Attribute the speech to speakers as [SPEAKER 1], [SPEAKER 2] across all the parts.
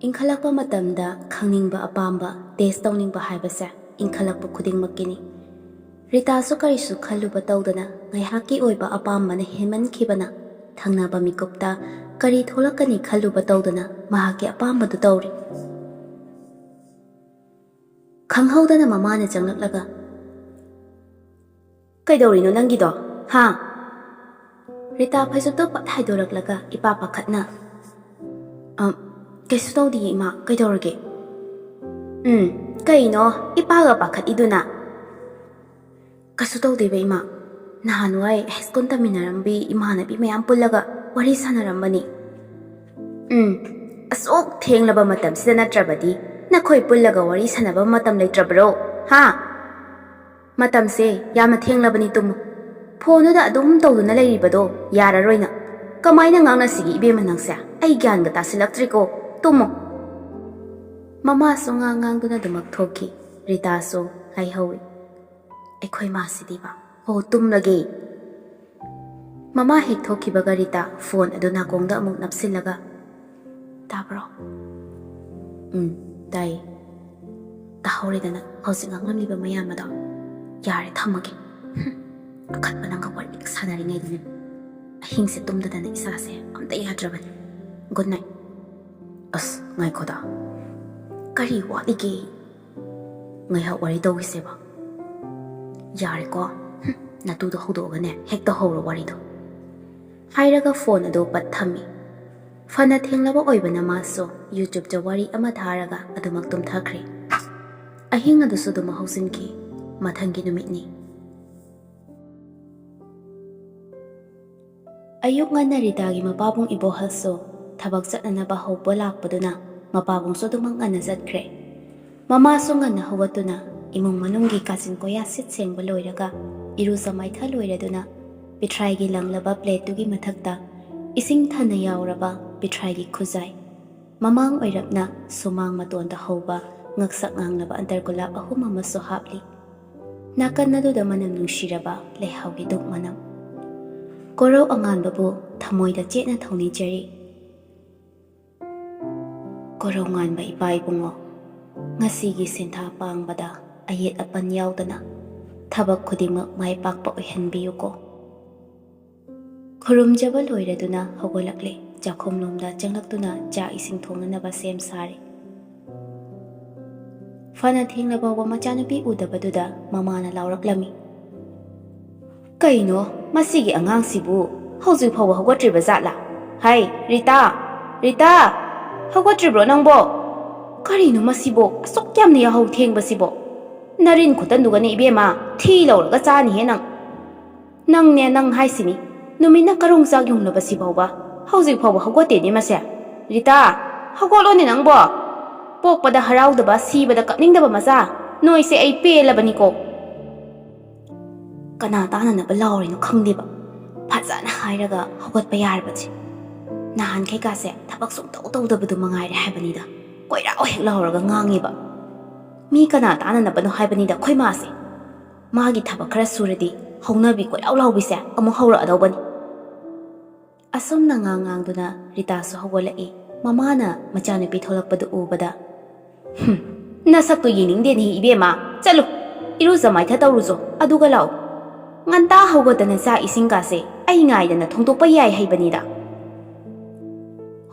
[SPEAKER 1] ꯏꯟꯈꯠꯂꯛꯄ ꯃꯇꯝꯗ ꯈꯪꯅꯤꯡꯕ ꯑꯄꯥꯝꯕ ꯇꯦꯁ ꯇꯧꯅꯤꯡꯕ ꯍꯥꯏꯕꯁꯦ ꯏꯟꯈꯠꯂꯛꯄ ꯈꯨꯗꯤꯡꯃꯛꯀꯤꯅꯤ꯫ ꯔꯤꯇꯥꯁꯨ ꯀꯔꯤꯁꯨ ꯈꯜꯂꯨꯕ ꯇꯧꯗꯅ ꯉꯥꯏꯍꯥꯛꯀꯤ ꯑꯣꯏꯕ ꯑꯄꯥꯝꯕꯅ ꯍꯦꯟꯃꯟꯈꯤꯕꯅ ꯊꯪꯅꯕ ꯃꯤꯀꯨꯞꯇ ꯀꯔꯤ ꯊꯣꯛꯂꯛꯀꯅꯤ ꯈꯜꯂꯨꯕ ꯇꯧꯗꯅ ꯃꯍꯥꯛꯀꯤ ꯑꯄꯥꯝꯕꯗꯨ ꯇꯧꯔꯤ꯫ ꯈꯪꯍꯧꯗꯅ ꯃꯃꯥꯅ ꯆꯪꯂꯛꯂꯒ "ꯀꯩꯗꯧꯔꯤꯅꯣ ꯅꯪꯒꯤꯗꯣ? ꯍꯥ?" ꯔꯤꯇꯥ ꯐꯩꯖꯨꯞꯇꯣ ꯄꯠ ꯍꯥꯏꯗꯣꯔꯛꯂꯒ ꯏꯄꯥ ꯄꯥꯈꯠꯅ "ꯀꯩꯁꯨ ꯇꯧꯗꯤꯌꯦ ꯏꯃꯥ, ꯀꯩꯗꯧꯔꯒꯦ?" "ꯀꯩꯅꯣ ꯏꯄꯥꯒ ꯄꯥꯈꯠꯂꯤꯗꯨꯅ?" "ꯀꯩꯁꯨ ꯇꯧꯗꯦꯕ ꯏꯃꯥ, ꯅꯍꯥꯟꯋꯥꯏ ꯍꯥꯏꯁ꯭ꯀꯨꯜ ꯇꯝꯃꯤꯟꯅꯔꯝꯕꯤ ꯏꯃꯥꯟꯅꯕꯤ ꯃꯌꯥꯝ ꯄꯨꯜꯂꯒ ꯋꯥꯔꯤ ꯁꯥꯟꯅꯔꯝꯕꯅꯤ." "ꯑꯁꯨꯛ ꯊꯦꯡꯂꯕ ꯃꯇꯝꯁꯤꯗ ꯅꯠꯇ꯭ꯔꯕꯗꯤ ꯅꯈꯣꯏ ꯄꯨꯜꯂꯒ ꯋꯥꯔꯤ ꯁꯥꯟꯅꯕ ꯃꯇꯝ ꯂꯩꯇ꯭ꯔꯕ꯭ꯔꯣ? ꯍꯥ? ꯃꯇꯝꯁꯦ ꯌꯥꯝꯅ ꯊꯦꯡꯂꯕꯅꯤ, ꯇꯨꯝꯃꯨ꯫ ꯐꯣꯟꯗꯨꯗ ꯑꯗꯨꯝ ꯇꯧꯗꯨꯅ ꯂꯩꯔꯤꯕꯗꯣ ꯌꯥꯔꯔꯣꯏꯅ꯫ ꯀꯃꯥꯏꯅ ꯉꯥꯡꯅꯁꯤꯒꯦ ꯏꯕꯦꯝꯃ ꯅꯪꯁꯦ? ꯑꯩ ꯒ꯭ꯌꯥꯟꯒ ꯇꯥꯁꯤꯜꯂꯛꯇ꯭ꯔꯦꯀꯣ, ꯇꯨꯝꯃꯨ." ꯃꯃꯥꯁꯨ ꯉꯥꯡꯗꯨꯅ ꯑꯗꯨꯃꯛ ꯊꯣꯛꯈꯤ꯫ ꯔꯤꯇꯥꯁꯨ ꯍꯥꯏꯍꯧꯏ, "ꯑꯩꯈꯣꯏ ꯃꯥꯁꯤꯗꯤꯕ, ꯍꯣ ꯇꯨꯝꯂꯒꯦ." ꯃꯃꯥ ꯍꯦꯛ ꯊꯣꯛꯈꯤꯕꯒ ꯔꯤꯇꯥ ꯐꯣꯟ ꯑꯗꯨ ꯅꯥꯀꯣꯡꯗ ꯑꯃꯨꯛ ꯅꯞꯁꯤꯜꯂꯒ, "ꯇꯥꯕ꯭ꯔꯣ?" "ꯇꯥꯏꯌꯦ." "ꯇꯥꯍꯧꯔꯦꯗꯅ ꯍꯧꯖꯤꯛ ꯉꯥꯡꯂꯝꯂꯤꯕ ꯃꯌꯥꯝ ꯑꯗꯣ? ꯌꯥꯔꯦ, ꯊꯝꯃꯒꯦ." ꯑꯈꯠꯄ ꯅꯪꯒ ꯋꯥꯔꯤ ꯁꯥꯟꯅꯔꯤꯉꯩꯗꯅꯦ ꯑꯍꯤꯡꯁꯦ ꯇꯨꯝꯗꯗꯅ ꯏꯁꯥꯁꯦ ꯑꯝꯇ ꯌꯥꯗ꯭ꯔꯕꯅꯤ꯫ Good night." "ꯑꯁ ꯉꯥꯏꯈꯣꯗ, ꯀꯔꯤ ꯋꯥꯠꯂꯤꯒꯦ? ꯉꯥꯏꯍꯥꯛ ꯋꯥꯔꯤ ꯇꯧꯈꯤꯁꯦꯕ." "ꯌꯥꯔꯦꯀꯣ, ꯅꯇꯨꯗꯣ ꯍꯧꯗꯣꯛꯑꯒꯅꯦ ꯍꯦꯛꯇ ꯍꯧꯔꯣ ꯋꯥꯔꯤꯗꯣ." ꯍꯥꯏꯔꯒ ꯐꯣꯟ ꯑꯗꯨ ꯄꯠ ꯊꯝꯃꯤ꯫ ꯐꯅ ꯊꯦꯡꯂꯕ ꯑꯣꯏꯕꯅ ꯃꯥꯁꯨ ꯌꯨꯇ꯭ꯌꯨꯕꯇ ꯋꯥꯔꯤ ꯑꯃ ꯊꯥꯔꯒ ꯑꯗꯨꯃꯛ ꯇꯨꯝꯊꯈ꯭ꯔꯦ꯫ ꯑꯍꯤꯡ ꯑꯗꯨꯁꯨ ꯑꯗꯨꯃꯛ ꯍꯧꯖꯤꯟꯈꯤ꯫ ꯃꯊꯪꯒꯤ ꯅꯨꯃꯤꯠꯅꯤ꯫ ꯑꯌꯨꯛ ꯉꯟꯅ ꯔꯤꯇꯥꯒꯤ ꯃꯄꯥꯕꯨꯡ ꯏꯕꯣꯍꯜꯁꯨ ꯊꯕꯛ ꯆꯠꯅꯅꯕ ꯍꯧꯕ ꯂꯥꯛꯄꯗꯨꯅ ꯃꯄꯥꯕꯨꯡꯁꯨ ꯑꯗꯨꯃꯛ ꯉꯟꯅ ꯆꯠꯈ꯭ꯔꯦ꯫ ꯃꯃꯥꯁꯨ ꯉꯟꯅ ꯍꯧꯒꯠꯇꯨꯅ ꯏꯃꯨꯡ ꯃꯅꯨꯡꯒꯤ ꯀꯥꯆꯤꯟ ꯀꯣꯌꯥ ꯁꯤꯠ ꯁꯦꯡꯕ ꯂꯣꯏꯔꯒ ꯏꯔꯨꯖ ꯃꯥꯏꯊ ꯂꯣꯏꯔꯗꯨꯅ ꯄꯤꯊ꯭ꯔꯥꯏꯒꯤ ꯂꯪꯂꯕ ꯄ꯭ꯂꯦꯠꯇꯨꯒꯤ ꯃꯊꯛꯇ ꯏꯁꯤꯡ ꯊꯟꯅ ꯌꯥꯎꯔꯕ ꯄꯤꯊ꯭ꯔꯥꯏꯒꯤ ꯈꯨꯖꯥꯏ, ꯃꯃꯥꯡ ꯑꯣꯏꯔꯞꯅ ꯁꯨꯃꯥꯡ ꯃꯇꯣꯟꯗ ꯍꯧꯕ ꯉꯛꯁꯛ ꯉꯥꯡꯂꯕ ꯑꯟꯇꯔꯒꯨꯂꯥꯞ 3 ꯑꯃꯁꯨ ꯍꯥꯞꯂꯤ꯫ ꯅꯥꯀꯟ ꯑꯗꯨꯗ ꯃꯅꯝ ꯅꯨꯡꯁꯤꯔꯕ ꯂꯩꯍꯥꯎꯒꯤ ꯙꯨꯞ ꯃꯅꯝ꯫ ꯀꯣꯔꯧ ꯑꯉꯥꯟꯕꯕꯨ ꯊꯃꯣꯏꯗ ꯆꯦꯠꯅ ꯊꯧꯅꯤꯖꯔꯤ꯫ ꯀꯣꯔꯧ ꯉꯥꯟꯕ ꯏꯄꯥ ꯏꯕꯨꯡꯉꯣ, ꯉꯁꯤꯒꯤ ꯁꯤꯟꯊꯥ ꯄꯥꯡꯕꯗ ꯑꯌꯦꯠ ꯑꯄꯟ ꯌꯥꯎꯗꯅ ꯊꯕꯛ ꯈꯨꯗꯤꯡꯃꯛ ꯃꯥꯏ ꯄꯥꯛꯄ ꯑꯣꯏꯍꯟꯕꯤꯌꯨꯀꯣ꯫ ꯈꯨꯔꯨꯝꯖꯕ ꯂꯣꯏꯔꯗꯨꯅ ꯍꯧꯒꯠꯂꯛꯂꯦ꯫ ꯆꯥꯛꯈꯨꯝꯂꯣꯝꯗ ꯆꯪꯂꯛꯇꯨꯅ ꯆꯥꯛ ꯏꯁꯤꯡ ꯊꯣꯡꯅꯅꯕ ꯁꯦꯝ ꯁꯥꯔꯦ꯫ ꯐꯅ ꯊꯦꯡꯅ ꯐꯥꯎꯕ ꯃꯆꯥꯅꯨꯄꯤ ꯎꯗꯕꯗꯨꯗ ꯃꯃꯥꯅ ꯂꯥꯎꯔꯛꯂꯝꯃꯤ, "ꯀꯩꯅꯣ ꯃꯁꯤꯒꯤ ꯑꯉꯥꯡꯁꯤꯕꯨ ꯍꯧꯖꯤꯛ ꯐꯥꯎꯕ ꯍꯧꯒꯠꯇ꯭ꯔꯤꯕ ꯖꯥꯠꯂꯥ? ꯍꯩ ꯔꯤꯇꯥ, ꯔꯤꯇꯥ, ꯍꯧꯒꯠꯇ꯭ꯔꯤꯕ꯭ꯔꯣ ꯅꯪꯕꯣ? ꯀꯔꯤꯅꯣ ꯃꯁꯤꯕꯣ ꯑꯁꯨꯛ ꯌꯥꯝꯅ ꯌꯥꯍꯧ ꯊꯦꯡꯕꯁꯤꯕꯣ? ꯅꯔꯤꯟ ꯈꯨꯇꯟꯗꯨꯒꯅꯦ ꯏꯕꯦꯝꯃ ꯊꯤ ꯂꯧꯔꯒ ꯆꯥꯅꯤꯍꯦ ꯅꯪ꯫ ꯅꯪꯅꯦ ꯅꯪ ꯍꯥꯏꯁꯤꯅꯤ, ꯅꯨꯃꯤꯠꯅ ꯀꯔꯣꯡ ꯆꯥꯛ ꯌꯨꯡꯂꯕꯁꯤ ꯐꯥꯎꯕ ꯍꯧꯖꯤꯛ ꯐꯥꯎꯕ ꯍꯧꯒꯠꯇꯦꯅꯦ ꯃꯁꯦ꯫ ꯔꯤꯇꯥ, ꯍꯧꯒꯠꯂꯣꯅꯦ ꯅꯪꯕꯣ! ꯄꯣꯛꯄꯗ ꯍꯔꯥꯎꯗꯕ, ꯁꯤꯕꯗ ꯀꯞꯅꯤꯡꯗꯕ ꯃꯆꯥ, ꯅꯣꯏꯁꯦ ꯑꯩ ꯄꯦꯜꯂꯕꯅꯤꯀꯣ." ꯀꯅꯥ ꯇꯥꯅꯅꯕ ꯂꯥꯎꯔꯤꯅꯣ ꯈꯪꯗꯦꯕ, ꯐꯖꯅ ꯍꯥꯏꯔꯒ ꯍꯧꯒꯠꯄ ꯌꯥꯔꯕꯁꯦ꯫ ꯅꯍꯥꯟꯈꯩꯀꯥꯁꯦ ꯊꯕꯛ ꯁꯨꯡꯇꯧ ꯇꯧꯗꯕꯗꯨ ꯃꯉꯥꯏꯔꯦ ꯍꯥꯏꯕꯅꯤꯗ, ꯀꯣꯏꯔꯥꯎ ꯍꯦꯛ ꯂꯥꯎꯔꯒ ꯉꯥꯡꯉꯦꯕ꯫ ꯃꯤ ꯀꯅꯥ ꯇꯥꯅꯅꯕꯅꯣ ꯍꯥꯏꯕꯅꯤꯗ ꯑꯩꯈꯣꯏ ꯃꯥꯁꯦ꯫ ꯃꯥꯒꯤ ꯊꯕꯛ ꯈꯔ ꯁꯨꯔꯗꯤ ꯍꯧꯅꯕꯤ ꯀꯣꯏꯂꯥꯎ ꯂꯥꯎꯕꯤꯁꯦ ꯑꯃꯨꯛ ꯍꯧꯔꯛꯑꯗꯧꯕꯅꯤ꯫ ꯑꯁꯨꯝꯅ ꯉꯥꯡꯗꯨꯅ ꯔꯤꯇꯥꯁꯨ ꯍꯧꯒꯠꯂꯛꯏ꯫ ꯃꯃꯥꯅ ꯃꯆꯥꯅꯨꯄꯤ ꯊꯣꯛꯂꯛꯄꯗꯨ ꯎꯕꯗ, "ꯅꯁꯛꯇꯨ ꯌꯦꯡꯅꯤꯡꯗꯦꯅꯦ ꯏꯕꯦꯝꯃ, ꯆꯠꯂꯨ ꯏꯔꯨꯖ ꯃꯥꯏꯊ ꯇꯧꯔꯨꯆꯣ, ꯑꯗꯨꯒ ꯂꯥꯛꯎ꯫ ꯉꯟꯇꯥ ꯍꯧꯒꯠꯇꯅ ꯆꯥꯛ ꯏꯁꯤꯡꯒꯥꯁꯦ ꯑꯩ ꯉꯥꯏꯗꯅ ꯊꯣꯡꯗꯣꯛꯄ ꯌꯥꯏ ꯍꯩꯕꯅꯤꯗ."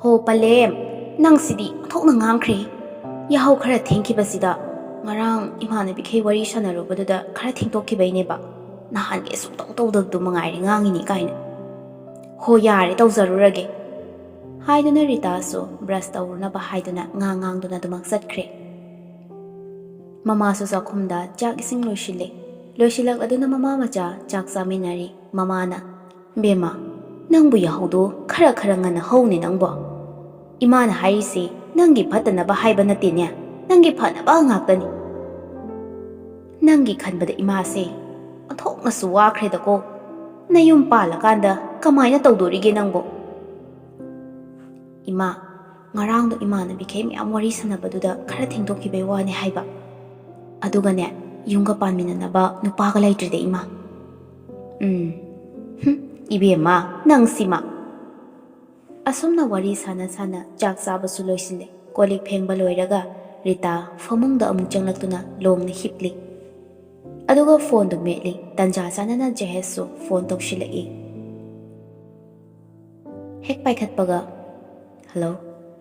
[SPEAKER 1] "ꯍꯣ ꯄꯂꯦꯝ, ꯅꯪꯁꯤꯗꯤ ꯑꯣꯟꯊꯣꯛꯅ ꯉꯥꯡꯈ꯭ꯔꯦ꯫ ꯌꯥꯍꯧ ꯈꯔ ꯊꯦꯡꯈꯤꯕꯁꯤꯗ ꯉꯔꯥꯡ ꯏꯃꯥꯟꯅꯕꯤꯈꯩ ꯋꯥꯔꯤ ꯁꯥꯟꯅꯔꯨꯕꯗꯨꯗ ꯈꯔ ꯊꯦꯡꯗꯣꯛꯈꯤꯕꯩꯅꯦꯕ꯫ ꯅꯍꯥꯟꯒꯩ ꯁꯨꯡꯇꯧ ꯇꯧꯗꯕꯗꯨ ꯃꯉꯥꯏꯔꯦ ꯉꯥꯡꯉꯤꯅꯤ ꯀꯥꯏꯅ." "ꯍꯣ ꯌꯥꯔꯦ, ꯇꯧꯖꯔꯨꯔꯒꯦ." ꯍꯥꯏꯗꯨꯅ ꯔꯤꯇꯥꯁꯨ ꯕ꯭ꯔꯁ ꯇꯧꯔꯨꯅꯕ ꯍꯥꯏꯗꯨꯅ ꯉꯥꯡꯗꯨꯅ ꯑꯗꯨꯃꯛ ꯆꯠꯈ꯭ꯔꯦ꯫ ꯃꯃꯥꯁꯨ ꯆꯥꯛꯈꯨꯝꯗ ꯆꯥꯛ ꯏꯁꯤꯡ ꯂꯣꯏꯁꯤꯜꯂꯦ꯫ ꯂꯣꯏꯁꯤꯜꯂꯛꯂꯗꯨꯅ ꯃꯃꯥ ꯃꯆꯥ ꯆꯥꯛ ꯆꯥꯃꯤꯟꯅꯔꯤ꯫ ꯃꯃꯥꯅ, "ꯕꯦꯝꯃ, ꯅꯪꯕꯨ ꯌꯥꯍꯧꯗꯣ ꯈꯔ ꯉꯟꯅ ꯍꯧꯅꯦ ꯅꯪꯕꯣ꯫ ꯏꯃꯥꯅ ꯍꯥꯏꯔꯤꯁꯦ ꯅꯪꯒꯤ ꯐꯠꯇꯅꯕ ꯍꯥꯏꯕ ꯅꯠꯇꯦꯅꯦ, ꯅꯪꯒꯤ ꯐꯅꯕ ꯉꯥꯛꯇꯅꯤ꯫ ꯅꯪꯒꯤ ꯈꯟꯕꯗ ꯏꯃꯥꯁꯦ ꯑꯣꯟꯊꯣꯛꯅꯁꯨ ꯋꯥꯈ꯭ꯔꯦꯗꯀꯣ꯫ ꯅꯌꯨꯝ ꯄꯥꯜꯂꯀꯥꯟꯗ ꯀꯃꯥꯏꯅ ꯇꯧꯗꯣꯔꯤꯒꯦ ꯅꯪꯕꯣ?" "ꯏꯃꯥ, ꯉꯔꯥꯡꯗꯣ ꯏꯃꯥꯟꯅꯕꯤꯈꯩ ꯃꯌꯥꯝ ꯋꯥꯔꯤ ꯁꯥꯟꯅꯕꯗꯨꯗ ꯈꯔ ꯊꯦꯡꯗꯣꯛꯈꯤꯕꯩ ꯋꯥꯅꯦ ꯍꯥꯏꯕ꯫ ꯑꯗꯨꯒꯅꯦ ꯌꯨꯝꯒ ꯄꯥꯟꯃꯤꯟꯅꯅꯕ ꯅꯨꯄꯥꯒ ꯂꯩꯇ꯭ꯔꯤꯗ ꯏꯃꯥ." "ꯏꯕꯦꯝꯃ ꯅꯪ ꯁꯤꯃ." ꯑꯁꯨꯝꯅ ꯋꯥꯔꯤ ꯁꯥꯟꯅ ꯆꯥꯛ ꯆꯥꯕꯁꯨ ꯂꯣꯏꯁꯤꯜꯂꯦ꯫ kolik phengba loiraga Rita famungda amuk changlakuna longna hipli aduga phone du metli tanja sanana Jahes su phone tokshilai hek paikhatpaga hello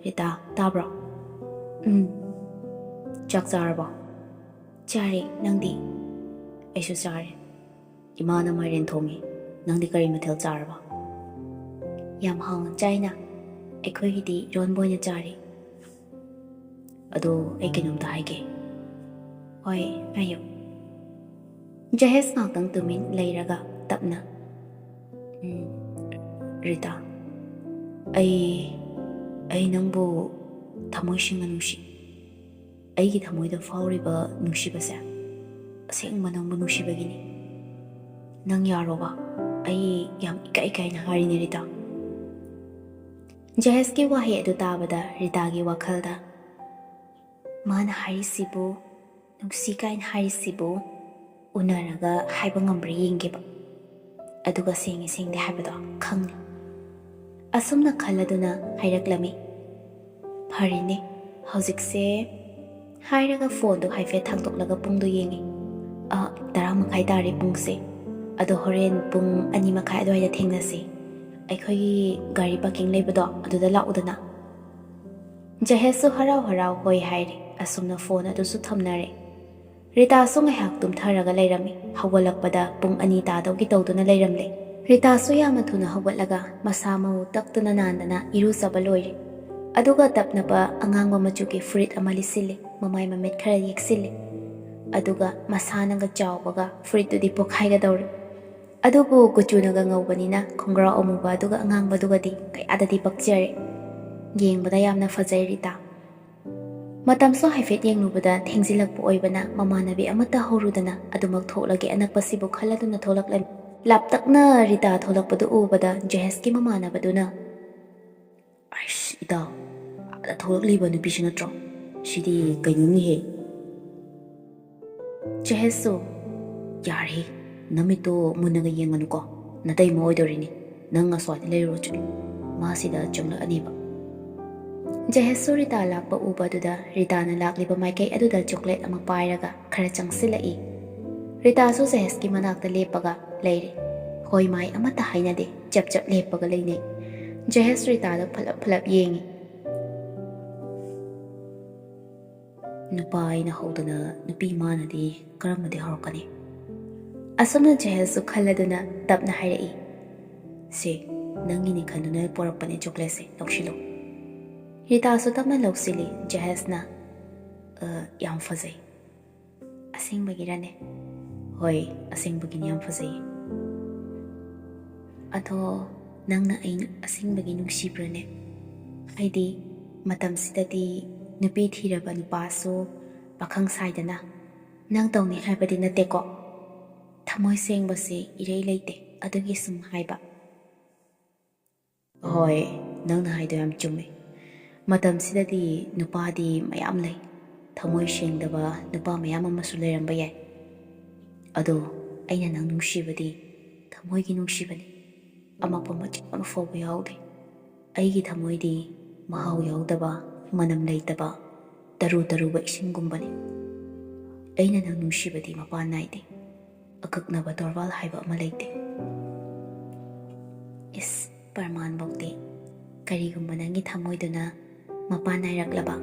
[SPEAKER 1] Rita tabro chak charabo chari nangdi aishu chare imana mairen thongi nangdi kari mathel charabo yam hang chaina ꯑꯩꯈꯣꯏꯒꯤꯗꯤ ꯏꯔꯣꯟꯕ ꯑꯣꯏꯅ ꯆꯥꯔꯤ ꯑꯗꯣ ꯑꯩ ꯀꯩꯅꯣꯝꯇ ꯍꯥꯏꯒꯦ ꯍꯣꯏ ꯍꯥꯏꯌꯨ ꯖꯍꯦꯁ ꯉꯥꯛꯇꯪ ꯇꯨꯃꯤꯟ ꯂꯩꯔꯒ ꯇꯞꯅ ꯔꯤꯇꯥ ꯑꯩ ꯅꯪꯕꯨ ꯊꯃꯣꯏ ꯁꯦꯡꯅ ꯅꯨꯡꯁꯤ ꯑꯩꯒꯤ ꯊꯃꯣꯏꯗ ꯐꯥꯎꯔꯤꯕ ꯅꯨꯡꯁꯤꯕꯁꯦ ꯑꯁꯦꯡꯕ ꯅꯪꯕꯨ ꯅꯨꯡꯁꯤꯕꯒꯤꯅꯤ ꯅꯪ ꯌꯥꯔꯣꯕ ꯑꯩ ꯌꯥꯝ ꯏꯀꯥꯏꯅ ꯍꯥꯏꯔꯤꯅꯦ ꯔꯤꯇꯥ ꯖꯍꯦꯁꯀꯤ ꯋꯥꯍꯩ ꯑꯗꯨ ꯇꯥꯕꯗ ꯔꯤꯇꯥꯒꯤ ꯋꯥꯈꯜꯗ ꯃꯥꯅ ꯍꯥꯏꯔꯤꯁꯤꯕꯨ ꯅꯨꯡꯁꯤ ꯀꯥꯏꯅ ꯍꯥꯏꯔꯤꯁꯤꯕꯨ ꯎꯅꯔꯒ ꯍꯥꯏꯕ ꯉꯝꯕ꯭ꯔꯥ ꯌꯦꯡꯒꯦꯕ ꯑꯗꯨꯒ ꯁꯦꯡꯉꯤ ꯁꯦꯡꯗꯦ ꯍꯥꯏꯕꯗꯣ ꯈꯪꯅꯤ ꯑꯁꯨꯝꯅ ꯈꯜꯂꯗꯨꯅ ꯍꯥꯏꯔꯛꯂꯝꯃꯤ ꯐꯔꯦꯅꯦ ꯍꯧꯖꯤꯛꯁꯦ ꯍꯥꯏꯔꯒ ꯐꯣꯟꯗꯨ ꯍꯥꯏꯐꯦꯠ ꯊꯥꯡꯗꯣꯛꯂꯒ ꯄꯨꯡꯗꯨ ꯌꯦꯡꯉꯤ 10:30 ꯇꯥꯔꯦ ꯄꯨꯡꯁꯦ ꯑꯗꯣ ꯍꯣꯔꯦꯟ ꯄꯨꯡ 2:30 ꯑꯗꯨꯋꯥꯏꯗ ꯊꯦꯡꯅꯁꯤ ꯑꯩꯈꯣꯏꯒꯤ ꯒꯥꯔꯤ ꯄꯥꯔꯀꯤꯡ ꯂꯩꯕꯗꯣ ꯑꯗꯨꯗ ꯂꯥꯛꯎꯗꯅ ꯖꯍꯦꯁꯁꯨ ꯍꯔꯥꯎ ꯍꯔꯥꯎ ꯍꯣꯏ ꯍꯥꯏꯔꯦ ꯑꯁꯨꯝꯅ ꯐꯣꯟ ꯑꯗꯨꯁꯨ ꯊꯝꯅꯔꯦ ꯔꯤꯇꯥꯁꯨ ꯉꯥꯏꯍꯥꯛ ꯇꯨꯝꯊꯔꯒ ꯂꯩꯔꯝꯃꯤ ꯍꯧꯒꯠꯂꯛꯄꯗ ꯄꯨꯡ 2 ꯇꯥꯗꯧꯒꯤ ꯇꯧꯗꯨꯅ ꯂꯩꯔꯝꯂꯦ ꯔꯤꯇꯥꯁꯨ ꯌꯥꯝꯅ ꯊꯨꯅ ꯍꯧꯒꯠꯂꯒ ꯃꯁꯥ ꯃꯎ ꯇꯛꯇꯨꯅ ꯅꯥꯟꯗꯅ ꯏꯔꯨꯖꯕ ꯂꯣꯏꯔꯦ ꯑꯗꯨꯒ ꯇꯞꯅꯕ ꯑꯉꯥꯡꯕ ꯃꯆꯨꯒꯤ ꯐꯨꯔꯤꯠ ꯑꯃ ꯂꯤꯠꯁꯤꯜꯂꯦ ꯃꯃꯥꯏ ꯃꯃꯤꯠ ꯈꯔ ꯌꯦꯛꯁꯤꯜꯂꯦ ꯑꯗꯨꯒ ꯃꯁꯥꯅꯒ ꯆꯥꯎꯕꯒ ꯐꯨꯔꯤꯠꯇꯨꯗꯤ ꯄꯣꯈꯥꯏꯒꯗꯧꯔꯦ ꯑꯗꯨꯕꯨ ꯀꯨꯆꯨꯅꯒ ꯉꯧꯕꯅꯤꯅ ꯈꯣꯡꯒ꯭ꯔꯥꯎ ꯑꯃꯨꯕ ꯑꯗꯨꯒ ꯑꯉꯥꯡꯕꯗꯨꯒꯗꯤ ꯀꯌꯥꯗꯗꯤ ꯄꯛꯆꯔꯦ ꯌꯦꯡꯕꯗ ꯌꯥꯝꯅ ꯐꯖꯩ ꯔꯤꯇꯥ ꯃꯇꯝꯁꯨ ꯍꯥꯏꯐꯦꯠ ꯌꯦꯡꯂꯨꯕꯗ ꯊꯦꯡꯖꯤꯜꯂꯛꯄ ꯑꯣꯏꯕꯅ ꯃꯃꯥꯟꯅꯕꯤ ꯑꯃꯠꯇ ꯍꯧꯔꯨꯗꯅ ꯑꯗꯨꯃꯛ ꯊꯣꯛꯂꯒꯦ ꯑꯅꯛꯄꯁꯤꯕꯨ ꯈꯜꯂꯗꯨꯅ ꯊꯣꯛꯂꯛꯂꯝꯃꯤ ꯂꯥꯞꯇꯛꯅ ꯔꯤꯇꯥ ꯊꯣꯛꯂꯛꯄꯗꯨ ꯎꯕꯗ ꯖꯍꯦꯁꯀꯤ ꯃꯃꯥꯟꯅꯕꯗꯨꯅ ꯑꯩꯁ ꯏꯇꯥꯎ ꯑꯥꯗ ꯊꯣꯛꯂꯛꯂꯤꯕ ꯅꯨꯄꯤꯁꯤ ꯅꯠꯇ꯭ꯔꯣ ꯁꯤꯗꯤ ꯀꯩꯅꯣꯅꯤꯍꯦ ꯖꯍꯦꯁꯁꯨ ꯌꯥꯔꯦ ꯅꯃꯤꯠꯇꯣ ꯃꯨꯟꯅꯒ ꯌꯦꯡꯒꯅꯨꯀꯣ ꯅꯇꯩꯃ ꯑꯣꯏꯗꯣꯔꯤꯅꯤ ꯅꯪ ꯑꯁ꯭ꯋꯥꯏꯗ ꯂꯩꯔꯨꯔꯣ ꯆꯠꯂꯨ ꯃꯥꯁꯤꯗ ꯆꯪꯂꯛꯑꯅꯤꯕ ꯖꯍꯦꯁꯁꯨ ꯔꯤꯇꯥ ꯂꯥꯛꯄ ꯎꯕꯗꯨꯗ ꯔꯤꯇꯥꯅ ꯂꯥꯛꯂꯤꯕ ꯃꯥꯏꯀꯩ ꯑꯗꯨꯗ ꯆꯣꯀ꯭ꯂꯦꯠ ꯑꯃ ꯄꯥꯏꯔꯒ ꯈꯔ ꯆꯪꯁꯤꯜꯂꯛꯏ ꯔꯤꯇꯥꯁꯨ ꯖꯍꯦꯁꯀꯤ ꯃꯅꯥꯛꯇ ꯂꯦꯞꯄꯒ ꯂꯩꯔꯦ ꯍꯣꯏ ꯃꯥꯏ ꯑꯃꯠꯇ ꯍꯥꯏꯅꯗꯦ ꯆꯞ ꯂꯦꯞꯄꯒ ꯂꯩꯅꯩ ꯖꯍꯦꯁ ꯔꯤꯇꯥꯗ ꯐꯂꯞ ꯌꯦꯡꯉꯤ ꯅꯨꯄꯥ ꯑꯩꯅ ꯍꯧꯗꯅ ꯅꯨꯄꯤ ꯃꯥꯅꯗꯤ ꯀꯔꯝꯕꯗꯤ ꯍꯧꯔꯛꯀꯅꯤ ꯑꯁꯨꯝꯅ ꯖꯍꯦꯁꯁꯨ ꯈꯜꯂꯗꯨꯅ ꯇꯞꯅ ꯍꯥꯏꯔꯛꯏ ꯁꯦ ꯅꯪꯒꯤꯅꯤ ꯈꯟꯗꯨꯅ ꯄꯣꯔꯛꯄꯅꯦ ꯆꯣꯀ꯭ꯂꯦꯠꯁꯦ ꯂꯧꯁꯤꯜꯂꯨ ꯔꯤꯇꯥꯁꯨ ꯇꯞꯅ ꯂꯧꯁꯤꯜꯂꯤ ꯖꯍꯦꯁꯅ ꯌꯥꯝ ꯐꯖꯩ ꯑꯁꯦꯡꯕꯒꯤꯔꯅꯦ ꯍꯣꯏ ꯑꯁꯦꯡꯕꯒꯤꯅꯤ ꯌꯥꯝ ꯐꯖꯩ ꯑꯗꯣ ꯅꯪꯅ ꯑꯩ ꯑꯁꯦꯡꯕꯒꯤ ꯅꯨꯡꯁꯤꯕ꯭ꯔꯅꯦ ꯍꯥꯏꯗꯤ ꯃꯇꯝꯁꯤꯗꯗꯤ ꯅꯨꯄꯤ ꯊꯤꯔꯕ ꯅꯨꯄꯥꯁꯨ ꯄꯥꯈꯪ ꯁꯥꯏꯗꯅ ꯅꯪ ꯇꯧꯅꯤ ꯍꯥꯏꯕꯗꯤ ꯅꯠꯇꯦꯀꯣ ꯊꯃꯣꯏ ꯁꯦꯡꯕꯁꯦ ꯏꯔꯩ ꯂꯩꯇꯦ ꯑꯗꯨꯒꯤ ꯁꯨꯝ ꯍꯥꯏꯕ ꯍꯣꯏ ꯅꯪꯅ ꯍꯥꯏꯗꯣ ꯌꯥꯝ ꯆꯨꯝꯃꯦ ꯃꯇꯝꯁꯤꯗꯗꯤ ꯅꯨꯄꯥꯗꯤ ꯃꯌꯥꯝ ꯂꯩ ꯊꯃꯣꯏ ꯁꯦꯡꯗꯕ ꯅꯨꯄꯥ ꯃꯌꯥꯝ ꯑꯃꯁꯨ ꯂꯩꯔꯝꯕ ꯌꯥꯏ ꯑꯗꯣ ꯑꯩꯅ ꯅꯪ ꯅꯨꯡꯁꯤꯕꯗꯤ ꯊꯃꯣꯏꯒꯤ ꯅꯨꯡꯁꯤꯕꯅꯤ ꯑꯃꯛꯄ ꯃꯆꯦꯠ ꯑꯃ ꯐꯥꯎꯕ ꯌꯥꯎꯗꯦ ꯑꯩꯒꯤ ꯊꯃꯣꯏꯗꯤ ꯃꯍꯥꯎ ꯌꯥꯎꯗꯕ ꯃꯅꯝ ꯂꯩꯇꯕ ꯇꯔꯨꯕ ꯏꯁꯤꯡꯒꯨꯝꯕꯅꯤ ꯑꯩꯅ ꯅꯪ ꯅꯨꯡꯁꯤꯕꯗꯤ ꯃꯄꯥꯟ ꯅꯥꯏꯗꯦ ꯑꯀꯛꯅꯕ ꯇꯣꯔꯕꯥꯜ ꯍꯥꯏꯕ ꯑꯃ ꯂꯩꯇꯦ ꯏꯁ ꯄꯔꯃꯥꯟꯐꯧꯗꯤ ꯀꯔꯤꯒꯨꯝꯕ ꯅꯪꯒꯤ ꯊꯃꯣꯏꯗꯨꯅ ꯃꯄꯥꯟ ꯅꯥꯏꯔꯛꯂꯕ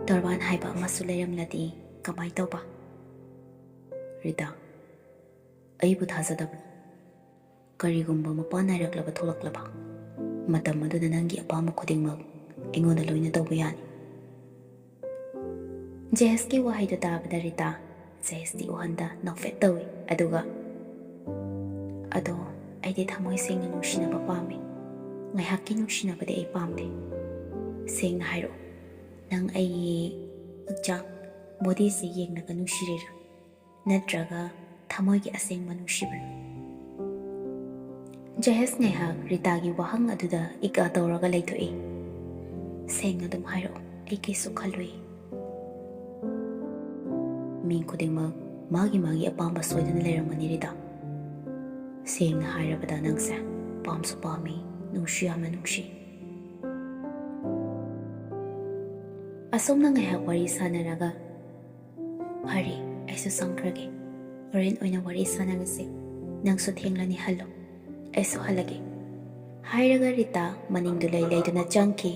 [SPEAKER 1] ꯇꯣꯔꯕꯥꯟ ꯍꯥꯏꯕ ꯑꯃꯁꯨ ꯂꯩꯔꯝꯂꯗꯤ ꯀꯃꯥꯏꯅ ꯇꯧꯕ ꯔꯤꯇꯥ ꯑꯩꯕꯨ ꯊꯥꯖꯗꯕ꯭ꯔꯣ ꯀꯔꯤꯒꯨꯝꯕ ꯃꯄꯥꯟ ꯅꯥꯏꯔꯛꯂꯕ ꯊꯣꯛꯂꯛꯂꯕ ꯃꯇꯝ ꯑꯗꯨꯗ ꯅꯪꯒꯤ ꯑꯄꯥꯝꯕ ꯈꯨꯗꯤꯡꯃꯛ ꯑꯩꯉꯣꯟꯗ ꯂꯣꯏꯅ ꯇꯧꯕ ꯌꯥꯅꯤ ꯖꯍꯦꯁꯀꯤ ꯋꯥꯍꯩꯗꯨ ꯇꯥꯕꯗ ꯔꯤꯇꯥ ꯖꯍꯦꯁꯇꯤ ꯎꯍꯟꯗ ꯅꯣꯛꯐꯦꯠ ꯇꯧꯏ ꯑꯗꯨꯒ ꯑꯗꯣ ꯑꯩꯗꯤ ꯊꯃꯣꯏ ꯁꯦꯡꯅ ꯅꯨꯡꯁꯤꯅꯕ ꯄꯥꯝꯃꯤ ꯉꯥꯏꯍꯥꯛꯀꯤ ꯅꯨꯡꯁꯤꯅꯕꯗꯤ ꯑꯩ ꯄꯥꯝꯗꯦ ꯁꯦꯡꯅ ꯍꯥꯏꯔꯛꯑꯣ ꯅꯪ ꯑꯩꯒꯤ ꯍꯛꯆꯥꯡ ꯕꯣꯗꯤꯁꯤ ꯌꯦꯡꯂꯒ ꯅꯨꯡꯁꯤꯔꯤꯔꯥ ꯅꯠꯇ꯭ꯔꯒ ꯊꯃꯣꯏꯒꯤ ꯑꯁꯦꯡꯕ ꯅꯨꯡꯁꯤꯕ꯭ꯔꯥ ꯖꯍꯦꯁ ꯉꯥꯏꯍꯥꯛ ꯔꯤꯇꯥꯒꯤ ꯋꯥꯍꯪ ꯑꯗꯨꯗ ꯏꯀꯥ ꯇꯧꯔꯒ ꯂꯩꯊꯣꯛꯏ ꯁꯦꯡꯅ ꯑꯗꯨꯝ ꯍꯥꯏꯔꯛꯑꯣ ꯑꯩ ꯀꯩꯁꯨ ꯈꯜꯂꯨꯏ ꯃꯤ ꯈꯨꯗꯤꯡꯃꯛ ꯃꯥꯒꯤ ꯑꯄꯥꯝꯕ ꯁꯣꯏꯗꯅ ꯂꯩꯔꯝꯒꯅꯤ ꯔꯤꯇꯥ ꯁꯦꯡꯅ ꯍꯥꯏꯔꯕꯗ ꯅꯪꯁꯦ ꯄꯥꯝꯁꯨ ꯄꯥꯝꯃꯤ ꯅꯨꯡꯁꯨ ꯌꯥꯝꯅ ꯅꯨꯡꯁꯤ ꯑꯁꯣꯝꯅ ꯉꯥꯏꯍꯥꯛ ꯋꯥꯔꯤ ꯁꯥꯟꯅꯔꯒ ꯐꯔꯦ ꯑꯩꯁꯨ ꯆꯪꯈ꯭ꯔꯒꯦ ꯍꯣꯔꯦꯟ ꯑꯣꯏꯅ ꯋꯥꯔꯤ ꯁꯥꯟꯅꯔꯁꯤ ꯅꯪꯁꯨ ꯊꯦꯡꯂꯅꯤ ꯍꯜꯂꯣ ꯑꯩꯁꯨ ꯍꯜꯂꯒꯦ ꯍꯥꯏꯔꯒ ꯔꯤꯇꯥ ꯃꯅꯤꯡꯗꯨ ꯂꯩꯗꯨꯅ ꯆꯪꯈꯤ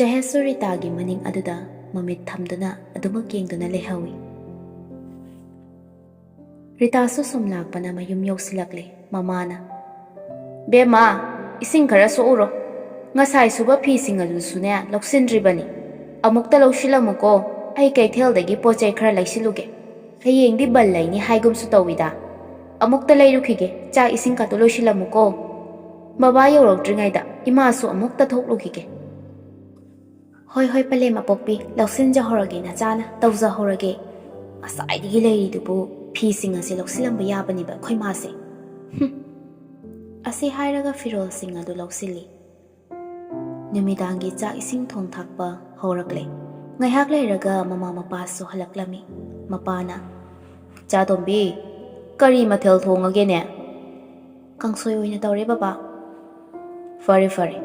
[SPEAKER 1] ꯖꯍꯦꯁꯁꯨ ꯔꯤꯇꯥꯒꯤ ꯃꯅꯤꯡ ꯑꯗꯨꯗ ꯃꯃꯤꯠ ꯊꯝꯗꯨꯅ ꯑꯗꯨꯃꯛ ꯌꯦꯡꯗꯨꯅ ꯂꯩꯍꯧꯏ ꯔꯤꯇꯥꯁꯨ ꯁꯨꯝ ꯂꯥꯛꯄꯅ ꯃꯌꯨꯝ ꯌꯧꯁꯤꯜꯂꯛꯂꯦ ꯃꯃꯥꯅ ꯕꯦꯝꯃ ꯏꯁꯤꯡ ꯈꯔ ꯁꯣꯛꯎꯔꯣ ꯉꯁꯥꯏ ꯁꯨꯕ ꯐꯤꯁꯤꯡ ꯑꯗꯨꯁꯨꯅꯦ ꯂꯧꯁꯤꯟꯗ꯭ꯔꯤꯕꯅꯤ ꯑꯃꯨꯛꯇ ꯂꯧꯁꯤꯜꯂꯝꯃꯨꯀꯣ ꯑꯩ ꯀꯩꯊꯦꯜꯗꯒꯤ ꯄꯣꯠꯆꯩ ꯈꯔ ꯂꯩꯁꯤꯜꯂꯨꯒꯦ ꯍꯌꯦꯡꯗꯤ ꯕꯟ ꯂꯩꯅꯤ ꯍꯥꯏꯒꯨꯝꯁꯨ ꯇꯧꯏꯗ ꯑꯃꯨꯛꯇ ꯂꯩꯔꯨꯈꯤꯒꯦ ꯆꯥꯛ ꯏꯁꯤꯡ ꯀꯥꯇꯨ ꯂꯣꯏꯁꯤꯜꯂꯝꯃꯨꯀꯣ ꯕꯕꯥ ꯌꯧꯔꯛꯇ꯭ꯔꯤꯉꯩꯗ ꯏꯃꯥꯁꯨ ꯑꯃꯨꯛꯇ ꯊꯣꯛꯂꯨꯈꯤꯒꯦ ꯍꯣꯏ ꯍꯣꯏ ꯄꯂꯦꯝ ꯑꯄꯣꯛꯄꯤ ꯂꯧꯁꯤꯟꯖꯍꯧꯔꯒꯦ ꯅꯆꯥꯅ ꯇꯧꯖꯍꯧꯔꯒꯦ ꯉꯁꯥꯏꯗꯒꯤ ꯂꯩꯔꯤꯗꯨꯕꯨ ꯐꯤꯁꯤꯡ ꯑꯁꯤ ꯂꯧꯁꯤꯜꯂꯝꯕ ꯌꯥꯕꯅꯦꯕ ꯑꯩꯈꯣꯏ ꯃꯥꯁꯦ ꯑꯁꯤ ꯍꯥꯏꯔꯒ ꯐꯤꯔꯣꯜꯁꯤꯡ ꯑꯗꯨ ꯂꯧꯁꯤꯜꯂꯤ ꯅꯨꯃꯤꯗꯥꯡꯒꯤ ꯆꯥꯛ ꯏꯁꯤꯡ ꯊꯣꯡ ꯊꯥꯛꯄ ꯍꯧꯔꯛꯂꯦ ꯉꯥꯏꯍꯥꯛ ꯂꯩꯔꯒ ꯃꯃꯥ ꯃꯄꯥꯁꯨ ꯍꯜꯂꯛꯂꯝꯃꯤ ꯃꯄꯥꯅ ꯆꯥꯇꯣꯝꯕꯤ ꯀꯔꯤ ꯃꯊꯦꯜ ꯊꯣꯡꯉꯒꯦꯅꯦ ꯀꯥꯡꯁꯣꯏ ꯑꯣꯏꯅ ꯇꯧꯔꯦ ꯕꯕꯥ ꯐꯔꯦ ꯐꯔꯦ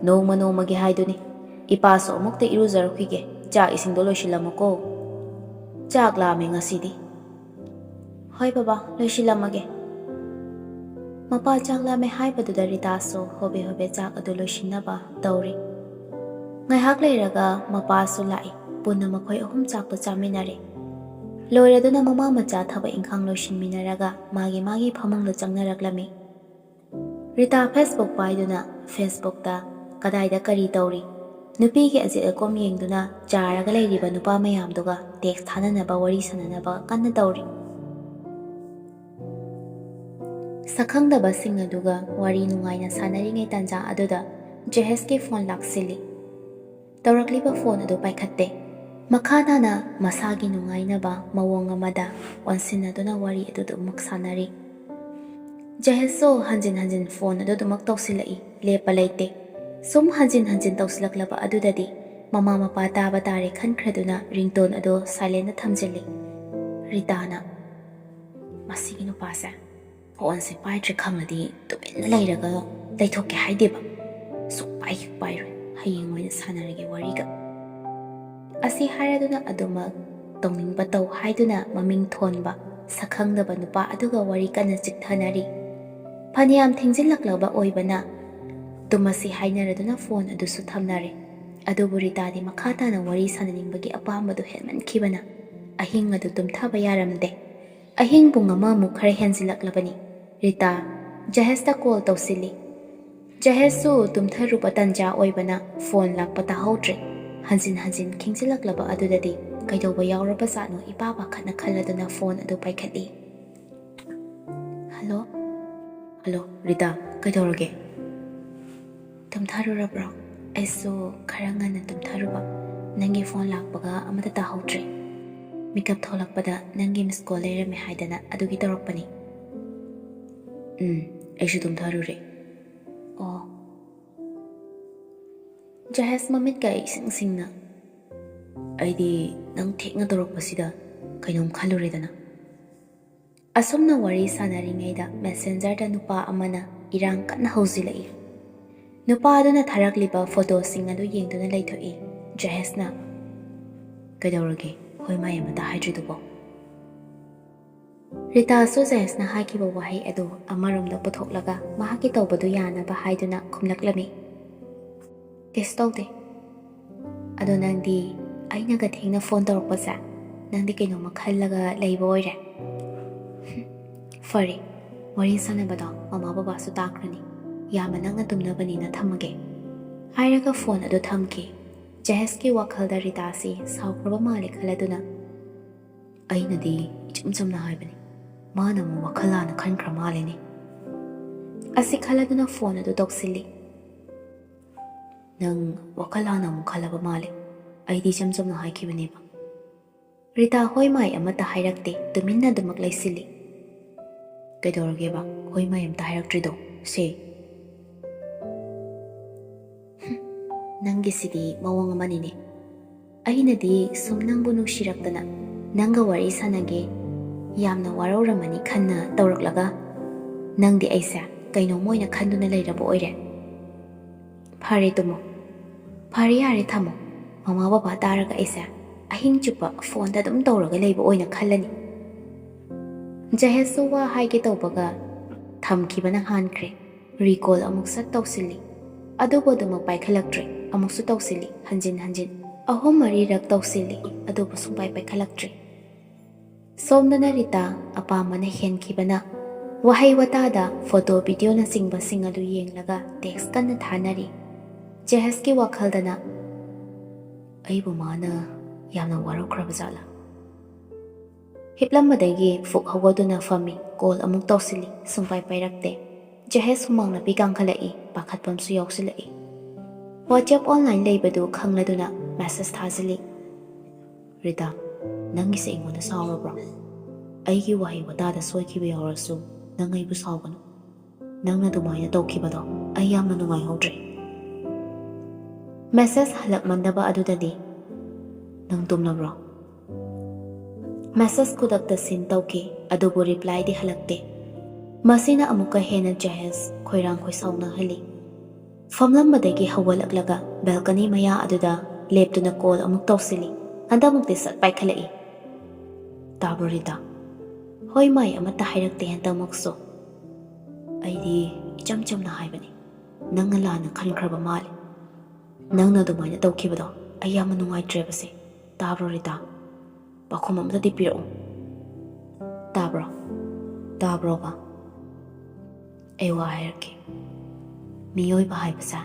[SPEAKER 1] ꯅꯣꯡꯃ ꯅꯣꯡꯃꯒꯤ ꯍꯥꯏꯗꯨꯅꯤ ꯏꯄꯥꯁꯨ ꯑꯃꯨꯛꯇ ꯏꯔꯨꯖꯔꯨꯈꯤꯒꯦ ꯆꯥꯛ ꯏꯁꯤꯡꯗꯣ ꯂꯣꯏꯁꯤꯜꯂꯝꯃꯨꯀꯣ ꯆꯥꯛ ꯂꯥꯝꯃꯦ ꯉꯁꯤꯗꯤ ꯍꯣꯏ ꯕꯕꯥ ꯂꯣꯏꯁꯤꯜꯂꯝꯃꯒꯦ ꯃꯄꯥ ꯆꯥꯛ ꯂꯥꯝꯃꯦ ꯍꯥꯏꯕꯗꯨꯗ ꯔꯤꯇꯥꯁꯨ ꯍꯣꯕꯦ ꯍꯣꯕꯦ ꯆꯥꯛ ꯑꯗꯨ ꯂꯣꯏꯁꯤꯟꯅꯕ ꯇꯧꯔꯤ ꯉꯥꯏꯍꯥꯛ ꯂꯩꯔꯒ ꯃꯄꯥꯁꯨ ꯂꯥꯛꯏ ꯄꯨꯟꯅ ꯃꯈꯣꯏ ꯑꯍꯨꯝ ꯆꯥꯛꯇꯨ ꯆꯥꯃꯤꯟꯅꯔꯦ ꯂꯣꯏꯔꯗꯨꯅ ꯃꯃꯥ ꯃꯆꯥ ꯊꯕꯛ ꯏꯪꯈꯥꯡ ꯂꯣꯏꯁꯤꯟꯃꯤꯟꯅꯔꯒ ꯃꯥꯒꯤ ꯐꯃꯨꯡꯗ ꯆꯪꯅꯔꯛꯂꯝꯃꯤ ꯔꯤꯇꯥ ꯐꯦꯁꯕꯨꯛ ꯄꯥꯏꯗꯨꯅ ꯐꯦꯁꯕꯨꯛꯇ ꯀꯗꯥꯏꯗ ꯀꯔꯤ ꯇꯧꯔꯤ ꯅꯨꯄꯤꯒꯤ ꯑꯖꯤꯠ ꯑꯀꯣꯝ ꯌꯦꯡꯗꯨꯅ ꯆꯥꯔꯒ ꯂꯩꯔꯤꯕ ꯅꯨꯄꯥ ꯃꯌꯥꯝꯗꯨꯒ ꯇꯦꯛꯁ ꯊꯥꯅꯅꯕ ꯋꯥꯔꯤ ꯁꯥꯟꯅꯅꯕ ꯀꯟꯅ ꯇꯧꯔꯤ ꯁꯛꯈꯪꯗꯕꯁꯤꯡ ꯑꯗꯨꯒ ꯋꯥꯔꯤ ꯅꯨꯡꯉꯥꯏꯅ ꯁꯥꯟꯅꯔꯤꯉꯩ ꯇꯥꯟꯖꯥ ꯑꯗꯨꯗ ꯖꯦꯍꯦꯁꯀꯤ ꯐꯣꯟ ꯂꯥꯛꯁꯤꯜꯂꯤ ꯇꯧꯔꯛꯂꯤꯕ ꯐꯣꯟ ꯑꯗꯨ ꯄꯥꯏꯈꯠꯇꯦ ꯃꯈꯥ ꯇꯥꯅ ꯃꯁꯥꯒꯤ ꯅꯨꯡꯉꯥꯏꯅꯕ ꯃꯑꯣꯡ ꯑꯃꯗ ꯑꯣꯟꯁꯤꯟꯅꯗꯨꯅ ꯋꯥꯔꯤ ꯑꯗꯨ ꯑꯃꯨꯛ ꯁꯥꯟꯅꯔꯤ ꯖꯦꯍꯦꯁꯁꯨ ꯍꯟꯖꯤꯟ ꯍꯟꯖꯤꯟ ꯐꯣꯟ ꯑꯗꯨ ꯑꯗꯨꯃꯛ ꯇꯧꯁꯤꯜꯂꯛꯏ ꯂꯦꯞꯄ ꯂꯩꯇꯦ ꯁꯨꯝ ꯍꯟꯖꯤꯟ ꯍꯟꯖꯤꯟ ꯇꯧꯁꯤꯜꯂꯛꯂꯕ ꯑꯗꯨꯗꯗꯤ ꯃꯃꯥ ꯃꯄꯥ ꯇꯥꯕ ꯇꯥꯔꯦ ꯈꯟꯈ꯭ꯔꯗꯨꯅ ꯔꯤꯡꯇꯣꯟ ꯑꯗꯨ ꯁꯥꯏꯂꯦꯟꯗ ꯊꯝꯖꯤꯜꯂꯤ ꯔꯤꯇꯥꯅ ꯃꯁꯤꯒꯤ ꯅꯨꯄꯥꯁꯦ ꯐꯣꯟꯁꯦ ꯄꯥꯏꯗ꯭ꯔꯦ ꯈꯪꯂꯗꯤ ꯇꯨꯃꯤꯟꯅ ꯂꯩꯔꯒ ꯂꯩꯊꯣꯛꯀꯦ ꯍꯥꯏꯗꯦꯕ ꯁꯨꯡꯄꯥꯏ ꯄꯥꯏꯔꯣꯏ ꯍꯌꯦꯡ ꯑꯣꯏꯅ ꯁꯥꯟꯅꯔꯒꯦ ꯋꯥꯔꯤꯒ ꯑꯁꯤ ꯍꯥꯏꯔꯗꯨꯅ ꯑꯗꯨꯃꯛ ꯇꯧꯅꯤꯡꯕ ꯇꯧ ꯍꯥꯏꯗꯨꯅ ꯃꯃꯤꯡ ꯊꯣꯟꯕ ꯁꯛꯈꯪꯗꯕ ꯅꯨꯄꯥ ꯑꯗꯨꯒ ꯋꯥꯔꯤ ꯀꯟꯅ ꯆꯤꯛꯊꯅꯔꯤ ꯐꯅꯌꯥꯝ ꯊꯦꯡꯖꯤꯜꯂꯛꯂꯕ ꯑꯣꯏꯕꯅ ꯇꯨꯝꯃꯁꯤ ꯍꯥꯏꯅꯔꯗꯨꯅ ꯐꯣꯟ ꯑꯗꯨꯁꯨ ꯊꯝꯅꯔꯦ ꯑꯗꯨꯕꯨ ꯔꯤꯇꯥꯗꯤ ꯃꯈꯥ ꯇꯥꯅ ꯋꯥꯔꯤ ꯁꯥꯟꯅꯅꯤꯡꯕꯒꯤ ꯑꯄꯥꯝꯕꯗꯨ ꯍꯦꯟꯃꯟꯈꯤꯕꯅ ꯑꯍꯤꯡ ꯑꯗꯨ ꯇꯨꯝꯊꯕ ꯌꯥꯔꯝꯗꯦ ꯑꯍꯤꯡ ꯄꯨꯡ ꯑꯃꯃꯨꯛ ꯈꯔ ꯍꯦꯟꯖꯤꯜꯂꯛꯂꯕꯅꯤ ꯔꯤꯇꯥ ꯖꯍꯦꯁꯇ ꯀꯣꯜ ꯇꯧꯁꯤꯜꯂꯤ ꯖꯍꯦꯁꯁꯨ ꯇꯨꯝꯊꯔꯨꯕ ꯇꯟꯖꯥ ꯑꯣꯏꯕꯅ ꯐꯣꯟ ꯂꯥꯛꯄ ꯇꯥꯍꯧꯗ꯭ꯔꯦ ꯍꯟꯖꯤꯟ ꯍꯟꯖꯤꯟ ꯈꯤꯡꯖꯤꯜꯂꯛꯂꯕ ꯑꯗꯨꯗꯗꯤ ꯀꯩꯗꯧꯕ ꯌꯥꯎꯔꯕ ꯖꯥꯠꯅꯣ ꯏꯄꯥ ꯄꯥꯈꯠꯅ ꯈꯜꯂꯗꯨꯅ ꯐꯣꯟ ꯑꯗꯨ ꯄꯥꯏꯈꯠꯂꯤ ꯍꯜꯂꯣ ꯍꯜꯂꯣ ꯔꯤꯇꯥ ꯀꯩꯗꯧꯔꯒꯦ ꯇꯨꯝꯊꯔꯨꯔꯕ꯭ꯔꯣ ꯑꯩꯁꯨ ꯈꯔ ꯉꯟꯅ ꯇꯨꯝꯊꯔꯨꯕ ꯅꯪꯒꯤ ꯐꯣꯟ ꯂꯥꯛꯄꯒ ꯑꯃꯇ ꯇꯥꯍꯧꯗ꯭ꯔꯦ ꯃꯤꯀꯞ ꯊꯣꯛꯂꯛꯄꯗ ꯅꯪꯒꯤ ꯃꯤꯁ ꯀꯣꯜ ꯂꯩꯔꯝꯃꯦ ꯍꯥꯏꯗꯅ ꯑꯗꯨꯒꯤ ꯇꯧꯔꯛꯄꯅꯤ ꯑꯩꯁꯨ ꯇꯨꯝꯊꯔꯨꯔꯦ ꯑꯣ ꯖꯍꯦꯁ ꯃꯃꯤꯠꯀ ꯏꯁꯤꯡ ꯁꯤꯡꯅ ꯑꯩꯗꯤ ꯅꯪ ꯊꯦꯡꯅ ꯇꯧꯔꯛꯄꯁꯤꯗ ꯀꯩꯅꯣꯝ ꯈꯜꯂꯨꯔꯦꯗꯅ ꯑꯁꯨꯝꯅ ꯋꯥꯔꯤ ꯁꯥꯟꯅꯔꯤꯉꯩꯗ ꯃꯦꯁꯦꯟꯖꯔꯗ ꯅꯨꯄꯥ ꯑꯃꯅ ꯏꯔꯥꯡ ꯀꯟꯅ ꯍꯧꯖꯤꯜꯂꯛꯏ ꯅꯨꯄꯥ ꯑꯗꯨꯅ ꯊꯥꯔꯛꯂꯤꯕ ꯐꯣꯇꯣꯁꯤꯡ ꯑꯗꯨ ꯌꯦꯡꯗꯨꯅ ꯂꯩꯊꯣꯛꯏ ꯖꯍꯦꯁꯅ ꯀꯩꯗꯧꯔꯒꯦ ꯍꯣꯏ ꯃꯥꯏ ꯑꯃꯇ ꯍꯥꯏꯗ꯭ꯔꯤꯗꯨꯕꯣ ꯔꯤꯇꯥꯁꯨ ꯖꯍꯦꯁꯅ ꯍꯥꯏꯈꯤꯕ ꯋꯥꯍꯩ ꯑꯗꯨ ꯑꯃꯔꯣꯝꯗ ꯄꯨꯊꯣꯛꯂꯒ ꯃꯍꯥꯛꯀꯤ ꯇꯧꯕꯗꯨ ꯌꯥꯅꯕ ꯍꯥꯏꯗꯨꯅ ꯈꯨꯝꯂꯛꯂꯝꯃꯤ ꯀꯩꯁꯨ ꯇꯧꯗꯦ ꯑꯗꯣ ꯅꯪꯗꯤ ꯑꯩꯅꯒ ꯊꯦꯡꯅ ꯐꯣꯟ ꯇꯧꯔꯛꯄꯁꯦ ꯅꯪꯗꯤ ꯀꯩꯅꯣꯝꯃ ꯈꯜꯂꯒ ꯂꯩꯕ ꯑꯣꯏꯔꯦ ꯐꯔꯦ ꯋꯥꯔꯤ ꯁꯥꯟꯅꯕꯗꯣ ꯃꯃꯥ ꯕꯕꯥꯁꯨ ꯇꯥꯈ꯭ꯔꯅꯤ ꯌꯥꯝꯅ ꯅꯪꯅ ꯇꯨꯝꯅꯕꯅꯤꯅ ꯊꯝꯃꯒꯦ ꯍꯥꯏꯔꯒ ꯐꯣꯟ ꯑꯗꯨ ꯊꯝꯈꯤ ꯖꯍꯦꯁꯀꯤ ꯋꯥꯈꯜꯗ ꯔꯤꯇꯥꯁꯤ ꯁꯥꯎꯈ꯭ꯔꯕ ꯃꯥꯜꯂꯦ ꯈꯜꯂꯗꯨꯅ ꯑꯩꯅꯗꯤ ꯏꯆꯝ ꯆꯝꯅ ꯍꯥꯏꯕꯅꯤ ꯃꯥꯅ ꯑꯃꯨꯛ ꯋꯥꯈꯜ ꯂꯥꯟꯅ ꯈꯟꯈ꯭ꯔ ꯃꯥꯜꯂꯦꯅꯦ ꯑꯁꯤ ꯈꯜꯂꯗꯨꯅ ꯐꯣꯟ ꯑꯗꯨ ꯇꯧꯁꯤꯜꯂꯤ ꯅꯪ ꯋꯥꯈꯜ ꯂꯥꯟꯅ ꯑꯃꯨꯛ ꯈꯜꯂꯕ ꯃꯥꯜꯂꯦ ꯑꯩꯗꯤ ꯏꯆꯝ ꯆꯝꯅ ꯍꯥꯏꯈꯤꯕꯅꯦꯕ ꯔꯤꯇꯥ ꯍꯣꯏ ꯃꯥꯏ ꯑꯃꯠꯇ ꯍꯥꯏꯔꯛꯇꯦ ꯇꯨꯃꯤꯟꯅ ꯑꯗꯨꯃꯛ ꯂꯩꯁꯤꯜꯂꯤ ꯀꯩꯗꯧꯔꯒꯦꯕ ꯍꯣꯏ ꯃꯥꯏ ꯑꯃꯇ ꯍꯥꯏꯔꯛꯇ꯭ꯔꯤꯗꯣ ꯁꯦ ꯅꯪꯒꯤꯁꯤꯗꯤ ꯃꯑꯣꯡ ꯑꯃꯅꯤꯅꯦ ꯑꯩꯅꯗꯤ ꯁꯨꯝ ꯅꯪꯕꯨ ꯅꯨꯡꯁꯤꯔꯛꯇꯅ ꯅꯪꯒ ꯋꯥꯔꯤ ꯁꯥꯟꯅꯒꯦ ꯌꯥꯝꯅ ꯋꯥꯔꯧꯔꯝꯃꯅꯤ ꯈꯟꯅ ꯇꯧꯔꯛꯂꯒ ꯅꯪꯗꯤ ꯑꯩꯁꯦ ꯀꯩꯅꯣꯝ ꯑꯣꯏꯅ ꯈꯟꯗꯨꯅ ꯂꯩꯔꯕ ꯑꯣꯏꯔꯦ ꯐꯔꯦ ꯇꯨꯝꯃꯣ ꯐꯔꯦ ꯌꯥꯔꯦ ꯊꯝꯃꯣ ꯃꯃꯥ ꯕꯕꯥ ꯇꯥꯔꯒ ꯑꯩꯁꯦ ꯑꯍꯤꯡ ꯆꯨꯞꯄ ꯐꯣꯟꯗ ꯑꯗꯨꯝ ꯇꯧꯔꯒ ꯂꯩꯕ ꯑꯣꯏꯅ ꯈꯜꯂꯅꯤ꯫ ꯖꯍꯦꯁꯁꯨ ꯋꯥ ꯍꯥꯏꯒꯦ ꯇꯧꯕꯒ ꯊꯝꯈꯤꯕꯅ ꯍꯥꯟꯈ꯭ꯔꯦ꯫ ꯔꯤꯀꯣꯜ ꯑꯃꯨꯛ ꯁꯠ ꯇꯧꯁꯤꯜꯂꯤ, ꯑꯗꯨꯕꯨ ꯑꯗꯨꯃꯛ ꯄꯥꯏꯈꯠꯂꯛꯇ꯭ꯔꯦ꯫ ꯑꯃꯨꯛꯁꯨ ꯇꯧꯁꯤꯜꯂꯤ, ꯍꯟꯖꯤꯟ ꯍꯟꯖꯤꯟ 3-4ꯔꯛ ꯇꯧꯁꯤꯜꯂꯤ, ꯑꯗꯨꯕꯨ ꯁꯨꯡꯄꯥꯏ ꯄꯥꯏꯈꯠꯂꯛꯇ꯭ꯔꯦ꯫ ꯁꯣꯝꯗꯅ ꯔꯤꯇꯥ ꯑꯄꯥꯝꯕꯅ ꯍꯦꯟꯈꯤꯕꯅ ꯋꯥꯍꯩ ꯋꯥꯇꯥꯗ ꯐꯣꯇꯣ ꯚꯤꯗꯤꯑꯣꯅꯆꯤꯡꯕꯁꯤꯡ ꯑꯗꯨ ꯌꯦꯡꯂꯒ ꯇꯦꯛꯁ ꯀꯟꯅ ꯊꯥꯅꯔꯤ꯫ ꯖꯍꯦꯁꯀꯤ ꯋꯥꯈꯜꯗꯅ ꯑꯩꯕꯨ ꯃꯥꯅ ꯌꯥꯝꯅ ꯋꯥꯔꯧꯈ꯭ꯔꯕ ꯖꯥꯠꯂꯥ? ꯍꯤꯞꯂꯝꯕꯗꯒꯤ ꯐꯨꯛ ꯍꯧꯒꯠꯇꯨꯅ ꯐꯝꯃꯤ, ꯀꯣꯜ ꯑꯃꯨꯛ ꯇꯧꯁꯤꯜꯂꯤ, ꯁꯨꯡꯄꯥꯏ ꯄꯥꯏꯔꯛꯇꯦ꯫ ꯖꯍꯦꯁ ꯍꯨꯃꯥꯡ ꯅꯥꯄꯤ ꯀꯥꯡꯈꯠꯂꯛꯏ, ꯄꯥꯈꯠꯄꯝꯁꯨ ꯌꯥꯎꯁꯤꯜꯂꯛꯏ꯫ ꯋꯥꯆꯦꯞ ꯑꯣꯟꯂꯥꯏꯟ ꯂꯩꯕꯗꯨ ꯈꯪꯂꯗꯨꯅ ꯃꯦꯁꯦꯖ ꯊꯥꯖꯤꯜꯂꯤ꯫ ꯔꯤꯇꯥ, ꯅꯪꯒꯤꯁꯦ ꯑꯩꯉꯣꯟꯗ ꯁꯥꯎꯔꯕ꯭ꯔꯣ? ꯑꯩꯒꯤ ꯋꯥꯍꯩ ꯋꯥꯇꯥꯗ ꯁꯣꯏꯈꯤꯕ ꯌꯥꯎꯔꯁꯨ ꯅꯪ ꯑꯩꯕꯨ ꯁꯥꯎꯒꯅꯨ꯫ ꯅꯪꯅ ꯑꯗꯨꯃꯥꯏꯅ ꯇꯧꯈꯤꯕꯗꯣ ꯑꯩ ꯌꯥꯝꯅ ꯅꯨꯡꯉꯥꯏꯍꯧꯗ꯭ꯔꯦ꯫ ꯃꯦꯁꯦꯖ ꯍꯜꯂꯛꯃꯟꯗꯕ ꯑꯗꯨꯗꯗꯤ ꯅꯪ ꯇꯨꯝꯂꯕ꯭ꯔꯣ? ꯃꯦꯁꯦꯖ ꯈꯨꯗꯛꯇ ꯁꯤꯟ ꯇꯧꯈꯤ, ꯑꯗꯨꯕꯨ ꯔꯤꯄ꯭ꯂꯥꯏꯗꯤ ꯍꯜꯂꯛꯇꯦ꯫ ꯃꯁꯤꯅ ꯑꯃꯨꯛꯀ ꯍꯦꯟꯅ ꯖꯍꯦꯁ ꯈꯣꯏꯔꯥꯡ ꯈꯣꯏꯁꯥꯎꯅꯍꯜꯂꯤ꯫ ꯐꯝꯂꯝꯕꯗꯒꯤ ꯍꯧꯒꯠꯂꯛꯂꯒ ꯕꯦꯜꯀꯅꯤ ꯃꯌꯥ ꯑꯗꯨꯗ ꯂꯦꯞꯇꯨꯅ ꯀꯣꯜ ꯑꯃꯨꯛ ꯇꯧꯁꯤꯜꯂꯤ, ꯍꯟꯗꯛꯃꯨꯛꯇꯤ ꯁꯠ ꯄꯥꯏꯈꯠꯂꯛꯏ꯫ ꯇꯥꯕ꯭ꯔꯣ ꯔꯤꯇꯥ? ꯍꯣꯏ ꯃꯥꯏ ꯑꯃꯠꯇ ꯍꯥꯏꯔꯛꯇꯦ ꯍꯟꯗꯛꯃꯛꯁꯨ꯫ ꯑꯩꯗꯤ ꯏꯆꯝ ꯆꯝꯅ ꯍꯥꯏꯕꯅꯤ, ꯅꯪꯅ ꯂꯥꯟꯅ ꯈꯟꯈ꯭ꯔꯕ ꯃꯥꯜꯂꯤ꯫ ꯅꯪꯅ ꯑꯗꯨꯃꯥꯏꯅ ꯇꯧꯈꯤꯕꯗꯣ ꯑꯩ ꯌꯥꯝꯅ ꯅꯨꯡꯉꯥꯏꯇ꯭ꯔꯦꯕꯁꯦ꯫ ꯇꯥꯕ꯭ꯔꯣ ꯔꯤꯇꯥ? ꯄꯥꯎꯈꯨꯝ ꯑꯃꯇꯗꯤ ꯄꯤꯔꯛꯎ꯫ ꯇꯥꯕ꯭ꯔꯣ? ꯇꯥꯕ꯭ꯔꯣꯕ? ꯑꯩ ꯋꯥ ꯍꯥꯏꯔꯛꯀꯦ꯫ ꯃꯤꯑꯣꯏꯕ ꯍꯥꯏꯕꯁꯦ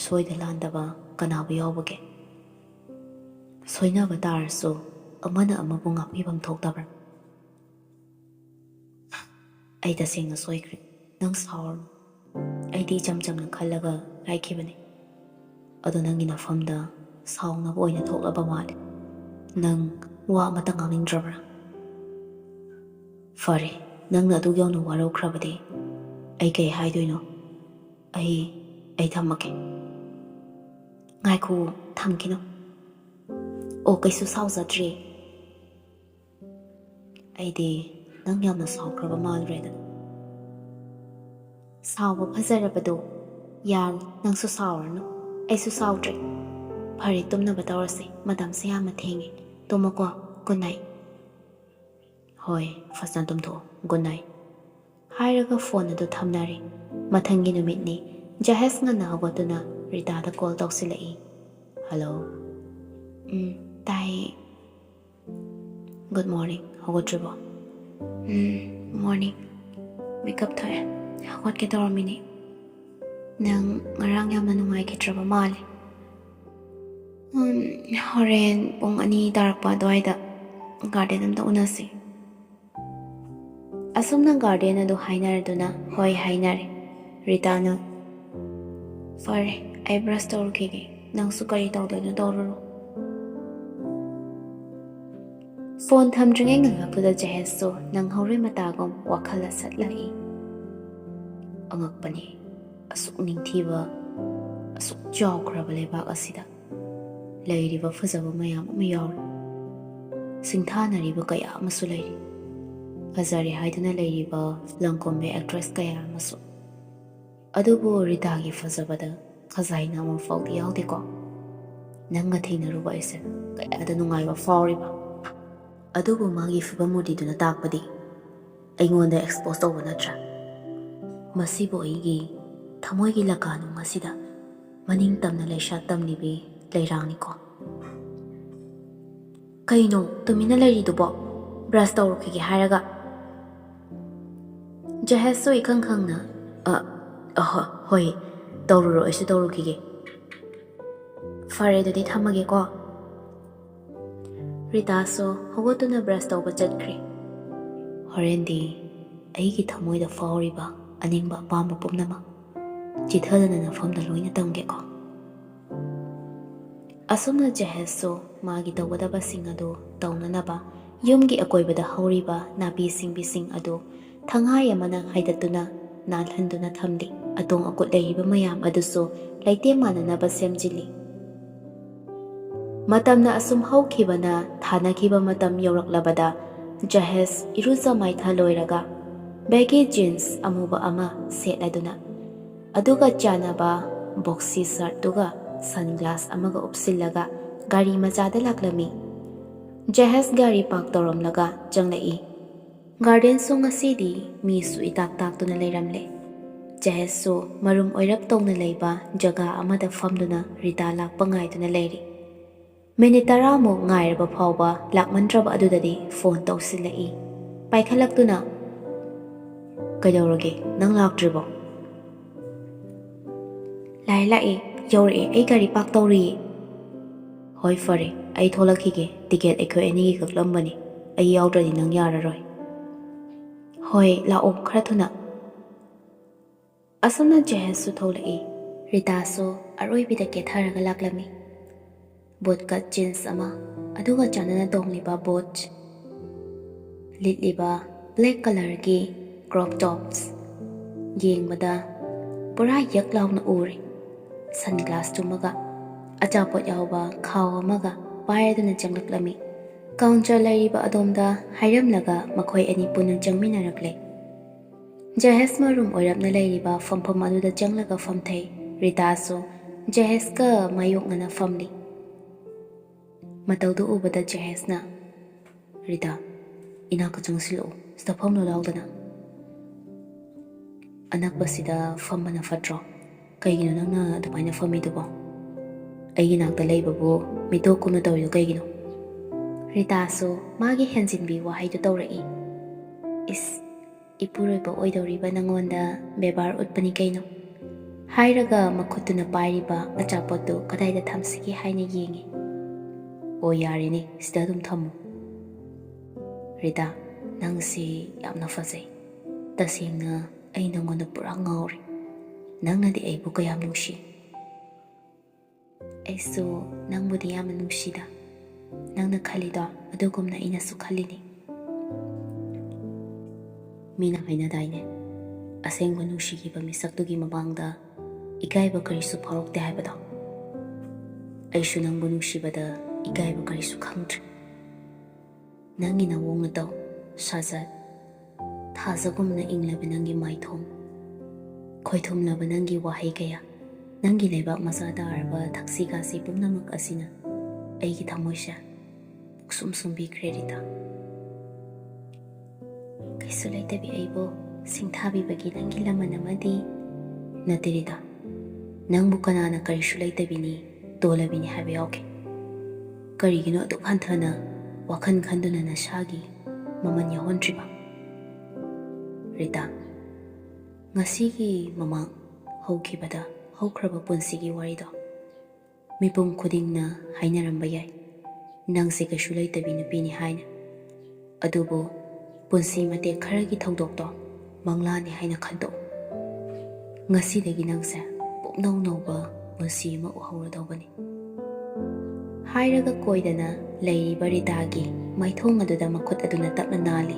[SPEAKER 1] ꯁꯣꯏꯗ ꯂꯥꯟꯗꯕ ꯀꯅꯥꯕꯨ ꯌꯥꯎꯕꯒꯦ? ꯁꯣꯏꯅꯕ ꯇꯥꯔꯁꯨ ꯑꯃꯅ ꯑꯃꯕꯨ ꯉꯥꯛꯄꯤꯐꯝ ꯊꯣꯛꯇꯕ꯭ꯔꯥ? ꯑꯩ ꯇꯁꯦꯡꯅ ꯁꯣꯏꯈ꯭ꯔꯦ, ꯅꯪ ꯁꯥꯎꯔꯅꯨ꯫ ꯑꯩꯗꯤ ꯏꯆꯝ ꯆꯝꯅ ꯈꯜꯂꯒ ꯍꯥꯏꯈꯤꯕꯅꯤ, ꯑꯗꯣ ꯅꯪꯒꯤ ꯅꯐꯝꯗ ꯁꯥꯎꯅꯕ ꯑꯣꯏꯅ ꯊꯣꯛꯂꯕ ꯃꯥꯜꯂꯦ꯫ ꯅꯪ ꯋꯥ ꯑꯃꯇ ꯉꯥꯡꯅꯤꯡꯗ꯭ꯔꯕ꯭ꯔꯥ? ꯐꯔꯦ, ꯅꯪꯅ ꯑꯗꯨꯛ ꯌꯧꯅ ꯋꯥꯔꯧꯈ꯭ꯔꯕꯗꯤ ꯑꯩ ꯀꯩ ꯍꯥꯏꯗꯣꯏꯅꯣ? ꯑꯩ ꯊꯝꯃꯒꯦ꯫ ꯉꯥꯏꯈꯣ, ꯊꯝꯈꯤꯅꯨ꯫ ꯑꯣ, ꯀꯩꯁꯨ ꯁꯥꯎꯖꯗ꯭ꯔꯦ꯫ ꯑꯩꯗꯤ ꯅꯪ ꯌꯥꯝꯅ ꯁꯥꯎꯈ꯭ꯔꯕ ꯃꯥꯜꯂꯨꯔꯦꯗ꯫ ꯁꯥꯎꯕ ꯐꯖꯔꯕꯗꯣ ꯌꯥꯔꯦ, ꯅꯪꯁꯨ ꯁꯥꯎꯔꯅꯨ, ꯑꯩꯁꯨ ꯁꯥꯎꯗ꯭ꯔꯦ꯫ ꯐꯔꯦ, ꯇꯨꯝꯅꯕ ꯇꯧꯔꯁꯤ, ꯃꯇꯝꯁꯦ ꯌꯥꯝꯅ ꯊꯦꯡꯉꯦ꯫ ꯇꯨꯝꯃꯣꯀꯣ, ꯒꯨꯗ ꯅꯥꯏꯠ꯫ ꯍꯣꯏ, ꯐꯖꯅ ꯇꯨꯝꯊꯣꯛꯑꯣ, ꯒꯨꯗ ꯅꯥꯏꯠ꯫ ꯍꯥꯏꯔꯒ ꯐꯣꯟ ꯑꯗꯨ ꯊꯝꯅꯔꯤ꯫ ꯃꯊꯪꯒꯤ ꯅꯨꯃꯤꯠꯅꯤ꯫ ꯖꯍꯦꯁ ꯉꯟꯅ ꯍꯧꯒꯠꯇꯨꯅ ꯔꯤꯇꯥꯗ ꯀꯣꯜ ꯇꯧꯁꯤꯜꯂꯛꯏ꯫ ꯍꯜꯂꯣ? ꯇꯥꯏꯌꯦ꯫ ꯒꯨꯗ ꯃꯣꯔꯅꯤꯡ, ꯍꯧꯒꯠꯇ꯭ꯔꯤꯕꯣ? ꯃꯣꯔꯅꯤꯡ, ꯃꯤꯀꯞ ꯊꯣꯛꯑꯦ, ꯍꯧꯒꯠꯀꯦ ꯇꯧꯔꯝꯃꯤꯅꯤ꯫ ꯅꯪ ꯉꯔꯥꯡ ꯌꯥꯝꯅ ꯅꯨꯡꯉꯥꯏꯈꯤꯗ꯭ꯔꯕ ꯃꯥꯜꯂꯦ꯫ ꯍꯣꯔꯦꯟ ꯄꯨꯡ 2 ꯇꯥꯔꯛꯄ ꯑꯗꯨꯋꯥꯏꯗ ꯒꯥꯔꯗꯦꯟ ꯑꯝꯇ ꯎꯅꯁꯤ꯫ ꯑꯁꯨꯝꯅ ꯒꯥꯔꯗꯦꯟ ꯑꯗꯨ ꯍꯥꯏꯅꯔꯗꯨꯅ ꯍꯣꯏ ꯍꯥꯏꯅꯔꯦ꯫ ꯔꯤꯇꯥꯅ ꯐꯔꯦ, ꯑꯩ ꯕ꯭ꯔꯁ ꯇꯧꯔꯨꯈꯤꯒꯦ, ꯅꯪꯁꯨ ꯀꯔꯤ ꯇꯧꯗꯣꯏꯅꯣ ꯇꯧꯔꯨꯔꯣ꯫ ꯐꯣꯟ ꯊꯝꯗ꯭ꯔꯤꯉꯩ ꯉꯥꯏꯍꯥꯛꯇꯨꯗ ꯖꯍꯦꯁꯁꯨ ꯅꯪꯍꯧꯔꯣꯏ ꯃꯇꯥꯒꯨꯝ ꯋꯥꯈꯜꯗ ꯁꯠꯂꯛꯏ꯫ ꯑꯉꯛꯄꯅꯤ, ꯑꯁꯨꯛ ꯅꯤꯡꯊꯤꯕ, ꯑꯁꯨꯛ ꯆꯥꯎꯈ꯭ꯔꯕ ꯂꯩꯕꯥꯛ ꯑꯁꯤꯗ ꯂꯩꯔꯤꯕ ꯐꯖꯕ ꯃꯌꯥꯝ ꯑꯃ ꯌꯥꯎꯔꯤ, ꯁꯤꯡꯊꯥꯅꯔꯤꯕ ꯀꯌꯥ ꯑꯃꯁꯨ ꯂꯩꯔꯤ, ꯐꯖꯔꯦ ꯍꯥꯏꯗꯨꯅ ꯂꯩꯔꯤꯕ ꯂꯝꯀꯣꯏꯕ ꯑꯦꯛꯇ꯭ꯔꯦꯁ ꯀꯌꯥ ꯑꯃꯁꯨ꯫ ꯑꯗꯨꯕꯨ ꯔꯤꯇꯥꯒꯤ ꯐꯖꯕꯗ ꯈꯖꯥꯏꯅ ꯑꯃ ꯐꯥꯎꯗꯤ ꯌꯥꯎꯗꯦꯀꯣ꯫ ꯅꯪꯒ ꯊꯦꯡꯅꯔꯨꯕ ꯑꯩꯁꯦ ꯀꯌꯥꯗ ꯅꯨꯡꯉꯥꯏꯕ ꯐꯥꯎꯔꯤꯕ꯫ ꯑꯗꯨꯕꯨ ꯃꯥꯒꯤ ꯐꯤꯕꯝ ꯃꯨꯔꯇꯤꯗꯨꯅ ꯇꯥꯛꯄꯗꯤ ꯑꯩꯉꯣꯟꯗ ꯑꯦꯛꯁꯄꯣꯖ ꯇꯧꯕ ꯅꯠꯇ꯭ꯔꯥ? ꯃꯁꯤꯕꯨ ꯑꯩꯒꯤ ꯊꯃꯣꯏꯒꯤ ꯂꯀꯥꯅꯨꯡ ꯑꯁꯤꯗ ꯃꯅꯤꯡ ꯇꯝꯅ ꯂꯩꯁꯥ ꯇꯝꯂꯤꯕꯤ ꯂꯩꯔꯥꯡꯅꯤꯀꯣ꯫ ꯀꯩꯅꯣ ꯇꯨꯃꯤꯟꯅ ꯂꯩꯔꯤꯗꯨꯕꯣ? ꯕ꯭ꯔꯁ ꯇꯧꯔꯨꯈꯤꯒꯦ ꯍꯥꯏꯔꯒ꯫ ꯖꯍꯦꯁꯁꯨ ꯏꯈꯪ ꯈꯪꯅ ꯍꯣꯏ, ꯇꯧꯔꯨꯔꯣ, ꯑꯩꯁꯨ ꯇꯧꯔꯨꯈꯤꯒꯦ꯫ ꯐꯔꯦ, ꯑꯗꯨꯗꯤ ꯊꯝꯃꯒꯦꯀꯣ꯫ ꯔꯤꯇꯥꯁꯨ ꯍꯧꯒꯠꯇꯨꯅ ꯕ꯭ꯔꯁ ꯇꯧꯕ ꯆꯠꯈ꯭ꯔꯦ꯫ ꯍꯣꯔꯦꯟꯗꯤ ꯑꯩꯒꯤ ꯊꯃꯣꯏꯗ ꯐꯥꯎꯔꯤꯕ ꯑꯅꯤꯡꯕ ꯑꯄꯥꯝꯕ ꯄꯨꯝꯅꯃꯛ ꯆꯤꯊꯗꯅ ꯅꯐꯝꯗ ꯂꯣꯏꯅ ꯇꯝꯒꯦꯀꯣ꯫ ꯑꯁꯨꯝꯅ ꯖꯍꯦꯁꯁꯨ ꯃꯥꯒꯤ ꯇꯧꯒꯗꯕꯁꯤꯡ ꯑꯗꯨ ꯇꯧꯅꯅꯕ ꯌꯨꯝꯒꯤ ꯑꯀꯣꯏꯕꯗ ꯍꯧꯔꯤꯕ ꯅꯥꯄꯤ ꯁꯤꯡꯕꯤꯁꯤꯡ ꯑꯗꯨ ꯊꯪꯍꯥꯏ ꯑꯃꯅ ꯍꯥꯏꯗꯠꯇꯨꯅ ꯅꯥꯜꯍꯟꯗꯨꯅ ꯊꯝꯂꯤ꯫ ꯑꯇꯣꯡ ꯑꯀꯨꯠ ꯂꯩꯔꯤꯕ ꯃꯌꯥꯝ ꯑꯗꯨꯁꯨ ꯂꯩꯇꯦꯝ ꯃꯥꯟꯅꯅꯕ ꯁꯦꯝꯖꯤꯜꯂꯤ꯫ ꯃꯇꯝꯅ ꯑꯁꯨꯝ ꯍꯧꯈꯤꯕꯅ ꯊꯥꯅꯈꯤꯕ ꯃꯇꯝ ꯌꯧꯔꯛꯂꯕꯗ ꯖꯍꯦꯁ ꯏꯔꯨꯖ ꯃꯥꯏꯊ ꯂꯣꯏꯔꯒ ꯕꯦꯒꯤ ꯖꯤꯟꯁ ꯑꯃꯨꯕ ꯑꯃ ꯁꯦꯠꯂꯗꯨꯅ ꯑꯗꯨꯒ ꯆꯥꯅꯕ ꯕꯣꯛꯁꯤ ꯁꯔꯠꯇꯨꯒ ꯁꯟꯒ꯭ꯂꯥꯁ ꯑꯃꯒ ꯎꯞꯁꯤꯜꯂꯒ ꯒꯥꯔꯤ ꯃꯆꯥꯗ ꯂꯥꯛꯂꯝꯃꯤ꯫ ꯖꯍꯦꯖ ꯒꯥꯔꯤ ꯄꯥꯔꯛ ꯇꯧꯔꯝꯂꯒ ꯆꯪꯂꯛꯏ꯫ ꯒꯥꯔꯗꯦꯟꯁꯨ ꯉꯁꯤꯗꯤ ꯃꯤꯁꯨ ꯏꯇꯥꯛ ꯇꯥꯛꯇꯨꯅ ꯂꯩꯔꯝꯂꯦ꯫ ꯖꯍꯦꯖꯁꯨ ꯃꯔꯨꯝ ꯑꯣꯏꯔꯞ ꯇꯧꯅ ꯂꯩꯕ ꯖꯒꯥ ꯑꯃꯗ ꯐꯝꯗꯨꯅ ꯔꯤꯇꯥ ꯂꯥꯛꯄ ꯉꯥꯏꯗꯨꯅ ꯂꯩꯔꯤ꯫ ꯃꯤꯅꯤꯠ 10ꯃꯨꯛ ꯉꯥꯏꯔꯕ ꯐꯥꯎꯕ ꯂꯥꯛꯃꯟꯗ꯭ꯔꯕ ꯑꯗꯨꯗꯗꯤ ꯐꯣꯟ ꯇꯧꯁꯤꯜꯂꯛꯏ꯫ ꯄꯥꯏꯈꯠꯂꯛꯇꯨꯅ, "ꯀꯩꯗꯧꯔꯒꯦ, ꯅꯪ ꯂꯥꯛꯇ꯭ꯔꯤꯕꯣ?" "ꯂꯥꯛꯑꯦ, ꯌꯧꯔꯛꯑꯦ, ꯑꯩ ꯒꯥꯔꯤ ꯄꯥꯔꯛ ꯇꯧꯔꯤꯌꯦ." "ꯍꯣꯏ ꯐꯔꯦ, ꯑꯩ ꯊꯣꯛꯂꯛꯈꯤꯒꯦ, ꯇꯤꯀꯦꯠ ꯑꯩꯈꯣꯏ ꯑꯅꯤꯒꯤ ꯀꯛꯂꯝꯕꯅꯤ, ꯑꯩ ꯌꯥꯎꯗ꯭ꯔꯗꯤ ꯅꯪ ꯌꯥꯔꯔꯣꯏ." "ꯍꯣꯏ ꯂꯥꯛꯑꯣ, ꯈꯔ ꯊꯨꯅ." ꯑꯁꯨꯝꯅ ꯖꯍꯦꯖꯁꯨ ꯊꯣꯛꯂꯛꯏ꯫ ꯔꯤꯇꯥꯁꯨ ꯑꯔꯣꯏꯕꯤꯗ ꯀꯦꯊꯔꯒ ꯂꯥꯛꯂꯝꯃꯤ꯫ ꯕꯨꯠꯀꯠ ꯖꯤꯟꯁ ꯑꯃ, ꯑꯗꯨꯒ ꯆꯥꯟꯅꯅ ꯇꯣꯡꯂꯤꯕ ꯕꯨꯠꯁ, ꯂꯤꯠꯂꯤꯕ ꯕ꯭ꯂꯦꯛ ꯀꯂꯔꯒꯤ ꯀ꯭ꯔꯣꯞ ꯇꯣꯞꯁ, ꯌꯦꯡꯕꯗ ꯄꯨꯔꯥ ꯌꯛ ꯂꯥꯎꯅ ꯎꯔꯦ꯫ ꯁꯟꯒ꯭ꯂꯥꯁ ꯇꯨꯝꯃꯒ, ꯑꯆꯥꯄꯣꯠ ꯌꯥꯎꯕ ꯈꯥꯎ ꯑꯃꯒ ꯄꯥꯏꯔꯗꯨꯅ ꯆꯪꯂꯛꯂꯝꯃꯤ꯫ ꯀꯥꯎꯟꯇꯔ ꯂꯩꯔꯤꯕ ꯑꯗꯣꯝꯗ ꯍꯥꯏꯔꯝꯂꯒ ꯃꯈꯣꯏ ꯑꯅꯤ ꯄꯨꯟꯅ ꯆꯪꯃꯤꯟꯅꯔꯛꯂꯦ꯫ ꯖꯍꯦꯖ ꯃꯔꯨꯝ ꯑꯣꯏꯔꯞꯅ ꯂꯩꯔꯤꯕ ꯐꯝꯐꯝ ꯑꯗꯨꯗ ꯆꯪꯂꯒ ꯐꯝꯊꯩ꯫ ꯔꯤꯇꯥꯁꯨ ꯖꯍꯦꯖꯀ ꯃꯥꯌꯣꯛꯅꯅ ꯐꯝꯂꯤ꯫ ꯃꯇꯧꯗꯨ ꯎꯕꯗ ꯖꯍꯦꯖꯅ, "ꯔꯤꯇꯥ, ꯏꯅꯥꯛꯀ ꯆꯪꯁꯤꯜꯂꯛꯎ, ꯁꯤꯗ ꯐꯝꯂꯨ ꯂꯥꯎꯗꯅ." "ꯑꯅꯛꯄꯁꯤꯗ ꯐꯝꯕꯅ ꯐꯠꯇ꯭ꯔꯣ? ꯀꯩꯒꯤꯅꯣ ꯅꯪꯅ ꯑꯗꯨꯃꯥꯏꯅ ꯐꯝꯃꯤꯗꯨꯕꯣ? ꯑꯩꯒꯤ ꯅꯥꯛꯇ ꯂꯩꯕꯕꯨ ꯃꯤꯇꯣꯞꯀꯨꯝꯅ ꯇꯧꯔꯤꯗꯨ ꯀꯩꯒꯤꯅꯣ?" ꯔꯤꯇꯥꯁꯨ ꯃꯥꯒꯤ ꯍꯦꯟꯖꯤꯟꯕꯤ ꯋꯥꯍꯩꯗꯨ ꯇꯧꯔꯛꯏ꯫ "ꯏꯁ, ꯏꯄꯨꯔꯣꯏꯕ ꯑꯣꯏꯗꯧꯔꯤꯕ ꯅꯪꯉꯣꯟꯗ ꯕꯦꯕꯥꯔ ꯎꯠꯄꯅꯤ ꯀꯩꯅꯣ." ꯍꯥꯏꯔꯒ ꯃꯈꯨꯠꯇꯨꯅ ꯄꯥꯏꯔꯤꯕ ꯑꯆꯥꯄꯣꯠꯇꯨ ꯀꯗꯥꯏꯗ ꯊꯝꯁꯤꯒꯦ ꯍꯥꯏꯅ ꯌꯦꯡꯉꯤ꯫ "ꯑꯣ ꯌꯥꯔꯦꯅꯦ, ꯁꯤꯗ ꯑꯗꯨꯝ ꯊꯝꯃꯨ." "ꯔꯤꯇꯥ, ꯅꯪꯁꯤ ꯌꯥꯝꯅ ꯐꯖꯩ. ꯇꯁꯦꯡꯅ ꯑꯩ ꯅꯪꯉꯣꯟꯗ ꯄꯨꯔꯥ ꯉꯥꯎꯔꯦ. ꯅꯪꯅꯗꯤ ꯑꯩꯕꯨ ꯀꯌꯥꯝ ꯅꯨꯡꯁꯤ." "ꯑꯩꯁꯨ ꯅꯪꯕꯨꯗꯤ ꯌꯥꯝꯅ ꯅꯨꯡꯁꯤꯗ. ꯅꯪꯅ ꯈꯜꯂꯤꯗꯣ ꯑꯗꯨꯒꯨꯝꯅ ꯑꯩꯅꯁꯨ ꯈꯜꯂꯤꯅꯤ." "ꯃꯤꯅ ꯍꯥꯏꯅꯗꯥꯏꯅꯦ, ꯑꯁꯦꯡꯕ ꯅꯨꯡꯁꯤꯈꯤꯕ ꯃꯤꯁꯛꯇꯨꯒꯤ ꯃꯃꯥꯡꯗ ꯏꯀꯥꯏꯕ ꯀꯔꯤꯁꯨ ꯐꯥꯎꯔꯛꯇꯦ ꯍꯥꯏꯕꯗꯣ. ꯑꯩꯁꯨ ꯅꯪꯕꯨ ꯅꯨꯡꯁꯤꯕꯗ ꯏꯀꯥꯏꯕ ꯀꯔꯤꯁꯨ ꯈꯪꯗ꯭ꯔꯦ. ꯅꯪꯒꯤ ꯅꯑꯣꯡ ꯅꯇꯧ, ꯁꯥꯖꯠ, ꯊꯥꯖꯒꯨꯝꯅ ꯏꯪꯂꯕ ꯅꯪꯒꯤ ꯃꯥꯏꯊꯣꯡ, ꯈꯣꯏꯊꯨꯝꯂꯕ ꯅꯪꯒꯤ ꯋꯥꯍꯩ ꯀꯌꯥ, ꯅꯪꯒꯤ ꯂꯩꯕꯥꯛ ꯃꯆꯥ ꯇꯥꯔꯕ ꯊꯛꯁꯤ ꯈꯥꯁꯤ ꯄꯨꯝꯅꯃꯛ ꯑꯁꯤꯅ ꯑꯩꯒꯤ ꯊꯃꯣꯏꯁꯦ ꯁꯨꯝ ꯁꯨꯝꯕꯤꯈ꯭ꯔꯦ ꯔꯤꯇꯥ. ꯀꯩꯁꯨ ꯂꯩꯇꯕꯤ ꯑꯩꯕꯨ ꯁꯤꯡꯊꯥꯕꯤꯕꯒꯤ ꯅꯪꯒꯤ ꯂꯃꯟ ꯑꯃꯗꯤ ꯅꯠꯇꯦ ꯔꯤꯇꯥ. ꯅꯪꯕꯨ ꯀꯅꯥꯅ ꯀꯔꯤꯁꯨ ꯂꯩꯇꯕꯤꯅꯤ, ꯇꯣꯜꯂꯕꯤꯅꯤ ꯍꯥꯏꯕ ꯌꯥꯎꯒꯦ? ꯀꯔꯤꯒꯤꯅꯣ ꯑꯗꯨꯛ ꯍꯟꯊꯅ ꯋꯥꯈꯜ ꯈꯟꯗꯨꯅ ꯅꯁꯥꯒꯤ ꯃꯃꯜ ꯌꯥꯎꯍꯟꯗ꯭ꯔꯤꯕ? ꯔꯤꯇꯥ, ꯉꯁꯤꯒꯤ ꯃꯃꯥꯡ ꯍꯧꯈꯤꯕꯗ ꯍꯧꯈ꯭ꯔꯕ ꯄꯨꯟꯁꯤꯒꯤ ꯋꯥꯔꯤꯗꯣ ꯃꯤꯄꯨꯝ ꯈꯨꯗꯤꯡꯅ ꯍꯥꯏꯅꯔꯝꯕ ꯌꯥꯏ, ꯅꯪꯁꯦ ꯀꯩꯁꯨ ꯂꯩꯇꯕꯤ ꯅꯨꯄꯤꯅꯤ ꯍꯥꯏꯅ. ꯑꯗꯨꯕꯨ ꯄꯨꯟꯁꯤ ꯃꯇꯦꯛ ꯈꯔꯒꯤ ꯊꯧꯗꯣꯛꯇꯣ ꯃꯪꯂꯥꯅꯤ ꯍꯥꯏꯅ ꯈꯟꯗꯣꯛꯎ. ꯉꯁꯤꯗꯒꯤ ꯅꯪꯁꯦ ꯄꯨꯝꯅꯧ ꯅꯧꯕ ꯄꯨꯟꯁꯤ ꯑꯃ ꯎꯍꯧꯔꯗꯧꯕꯅꯤ." ꯍꯥꯏꯔꯒ ꯀꯣꯏꯗꯅ ꯂꯩꯔꯤꯕ ꯔꯤꯇꯥꯒꯤ ꯃꯥꯏꯊꯣꯡ ꯑꯗꯨꯗ ꯃꯈꯨꯠ ꯑꯗꯨꯅ ꯇꯞꯅ ꯅꯥꯜꯂꯤ.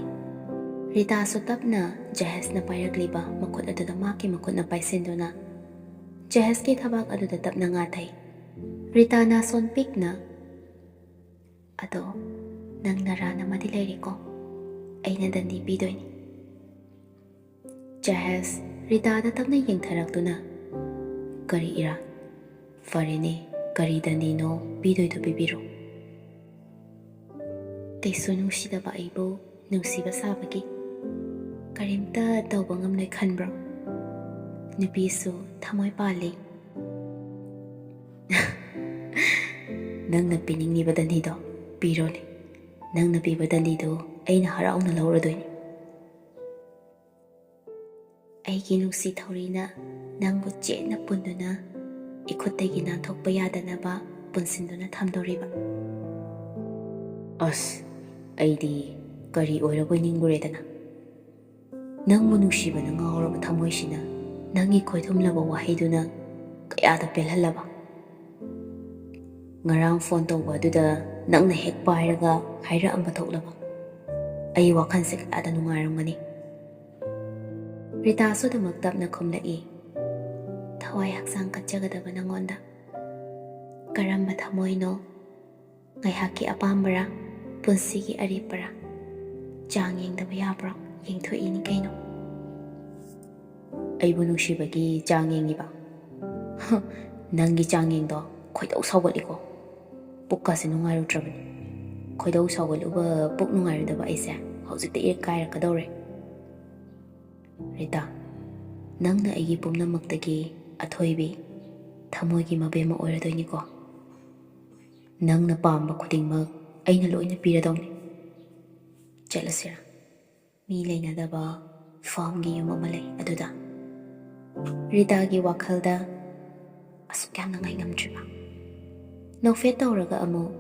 [SPEAKER 1] ꯔꯤꯇꯥꯁꯨ ꯇꯞꯅ ꯖꯍꯦꯖꯅ ꯄꯥꯏꯔꯛꯂꯤꯕ ꯃꯈꯨꯠ ꯑꯗꯨꯗ ꯃꯍꯥꯛꯀꯤ ꯃꯈꯨꯠꯅ ꯄꯥꯏꯁꯤꯟꯗꯨꯅ ꯖꯍꯦꯖꯀꯤ ꯊꯕꯥꯛ ꯑꯗꯨꯗ ꯇꯞꯅ ꯉꯥꯊꯩ. ꯔꯤꯇꯥ ꯅꯥꯁꯣꯟ ꯄꯤꯛꯅ, "ꯑꯗꯣ ꯅꯪ ꯅꯔꯥꯟ ꯑꯃꯗꯤ ꯂꯩꯔꯦꯀꯣ, ꯑꯩꯅ ꯗꯟꯗꯤ ꯄꯤꯗꯣꯏꯅꯤ." ꯖꯍꯦꯖ ꯔꯤꯇꯥꯗ ꯇꯞꯅ ꯌꯦꯡꯊꯔꯛꯇꯨꯅ, "ꯀꯔꯤ ꯏꯔꯥꯟ? ꯐꯔꯦꯅꯦ, ꯀꯔꯤ ꯗꯟꯗꯤꯅꯣ ꯄꯤꯗꯣꯏꯗꯣ ꯄꯤꯕꯤꯔꯣ." "ꯀꯩꯁꯨ ꯅꯨꯡꯁꯤꯗꯕ ꯑꯩꯕꯨ ꯅꯨꯡꯁꯤꯕ ꯁꯥꯕꯒꯤ ꯀꯔꯤꯝꯇ ꯇꯧꯕ ꯉꯝꯂꯣꯏ ꯈꯟꯕ꯭ꯔꯣ? ꯅꯨꯄꯤꯁꯨ ꯊꯃꯣꯏ ꯄꯥꯜꯂꯤ." "ꯅꯪꯅ ꯄꯤꯅꯤꯡꯂꯤꯕ ꯗꯟꯗꯤꯗꯣ ꯄꯤꯔꯣꯅꯦ. ꯅꯪꯅ ꯄꯤꯕ ꯗꯟꯗꯤꯗꯣ ꯑꯩꯅ ꯍꯔꯥꯎꯅ ꯂꯧꯔꯗꯣꯏꯅꯤ." "ꯑꯩꯒꯤ ꯅꯨꯡꯁꯤ ꯊꯧꯔꯤꯅ ꯅꯪꯕꯨ ꯆꯦꯠꯅ ꯄꯨꯟꯗꯨꯅ ꯏꯈꯨꯠꯇꯒꯤ ꯅꯥꯟꯊꯣꯛꯄ ꯌꯥꯗꯅꯕ ꯄꯨꯟꯁꯤꯟꯗꯨꯅ ꯊꯝꯗꯣꯔꯤꯕ." "ꯑꯁ, ꯑꯩꯗꯤ ꯀꯔꯤ ꯑꯣꯏꯔꯕꯣꯏ ꯅꯤꯡꯉꯨꯔꯦꯗꯅ." "ꯅꯪꯒꯤ ꯆꯥꯡꯌꯦꯡꯗꯣ ꯈꯣꯏꯗꯧ ꯁꯥꯎꯒꯠꯂꯤꯀꯣ." "ꯅꯪꯕꯨ ꯅꯨꯡꯁꯤꯕꯅ ꯉꯥꯎꯔꯕ ꯊꯃꯣꯏꯁꯤꯅ ꯅꯪꯒꯤ ꯈꯣꯏꯊꯨꯝꯂꯕ ꯋꯥꯍꯩꯗꯨꯅ ꯀꯌꯥꯗ ꯄꯦꯜꯍꯜꯂꯕ? ꯉꯔꯥꯡ ꯐꯣꯟ ꯇꯧꯕ ꯑꯗꯨꯗ ꯅꯪꯅ ꯍꯦꯛ ꯄꯥꯏꯔꯒ ꯍꯥꯏꯔꯛꯑꯝꯕ ꯊꯣꯛꯂꯕ? ꯑꯩ ꯋꯥꯈꯜꯁꯦ ꯀꯌꯥꯗ ꯅꯨꯡꯉꯥꯏꯔꯝꯒꯅꯤ." ꯔꯤꯇꯥꯁꯨ ꯑꯗꯨꯃꯛ ꯇꯞꯅ ꯈꯨꯝꯂꯛꯏ. "ꯊꯋꯥꯏ ꯍꯛꯆꯥꯡ ꯀꯠꯆꯒꯗꯕ ꯅꯪꯉꯣꯟꯗ ꯀꯔꯝꯕ ꯊꯃꯣꯏꯅꯣ? ꯉꯥꯏꯍꯥꯛꯀꯤ ꯑꯄꯥꯝꯕꯔꯥ, ꯄꯨꯟꯁꯤꯒꯤ ꯑꯔꯦꯞꯄꯔꯥ? ꯆꯥꯡ ꯌꯦꯡꯗꯕ ꯌꯥꯕ꯭ꯔꯣ? ꯌꯦꯡꯊꯣꯛꯏꯅꯤ ꯀꯩꯅꯣ." "ꯑꯩꯕꯨ ꯅꯨꯡꯁꯤꯕꯒꯤ ꯆꯥꯡ ꯌꯦꯡꯉꯤꯕ? ꯅꯪꯒꯤ ꯆꯥꯡꯌꯦꯡꯗꯣ ꯈꯣꯏꯗꯧ ꯁꯥꯎꯒꯠꯂꯤꯀꯣ." ꯄꯨꯛꯀꯥꯁꯦ ꯅꯨꯡꯉꯥꯏꯔꯨꯗ꯭ꯔꯕꯅꯤ ꯈꯣꯏꯗꯧ ꯁꯥꯎꯒꯠꯂꯨꯕ ꯄꯨꯛ ꯅꯨꯡꯉꯥꯏꯔꯨꯗꯕ ꯑꯩꯁꯦ ꯍꯧꯖꯤꯛꯇ ꯏꯔꯛ ꯀꯥꯏꯔꯛꯀꯗꯧꯔꯦ ꯔꯤꯇꯥ ꯅꯪꯅ ꯑꯩꯒꯤ ꯄꯨꯝꯅꯃꯛꯇꯒꯤ ꯑꯊꯣꯏꯕꯤ ꯊꯃꯣꯏꯒꯤ ꯃꯕꯦꯝꯃ ꯑꯣꯏꯔꯗꯣꯏꯅꯤꯀꯣ ꯅꯪꯅ ꯄꯥꯝꯕ ꯈꯨꯗꯤꯡꯃꯛ ꯑꯩꯅ ꯂꯣꯏꯅ ꯄꯤꯔꯗꯧꯅꯤ ꯆꯠꯂꯁꯤꯔꯥ ꯃꯤ ꯂꯩꯅꯗꯕ ꯐꯥꯝꯒꯤ ꯌꯨꯝ ꯑꯃ ꯂꯩ ꯑꯗꯨꯗ ꯔꯤꯇꯥꯒꯤ ꯋꯥꯈꯜꯗ ꯑꯁꯨꯛ ꯌꯥꯝꯅ ꯉꯥꯏꯉꯝꯗ꯭ꯔꯤꯕ ꯅꯣꯛꯐꯦꯠ ꯇꯧꯔꯒ ꯑꯃꯨꯛ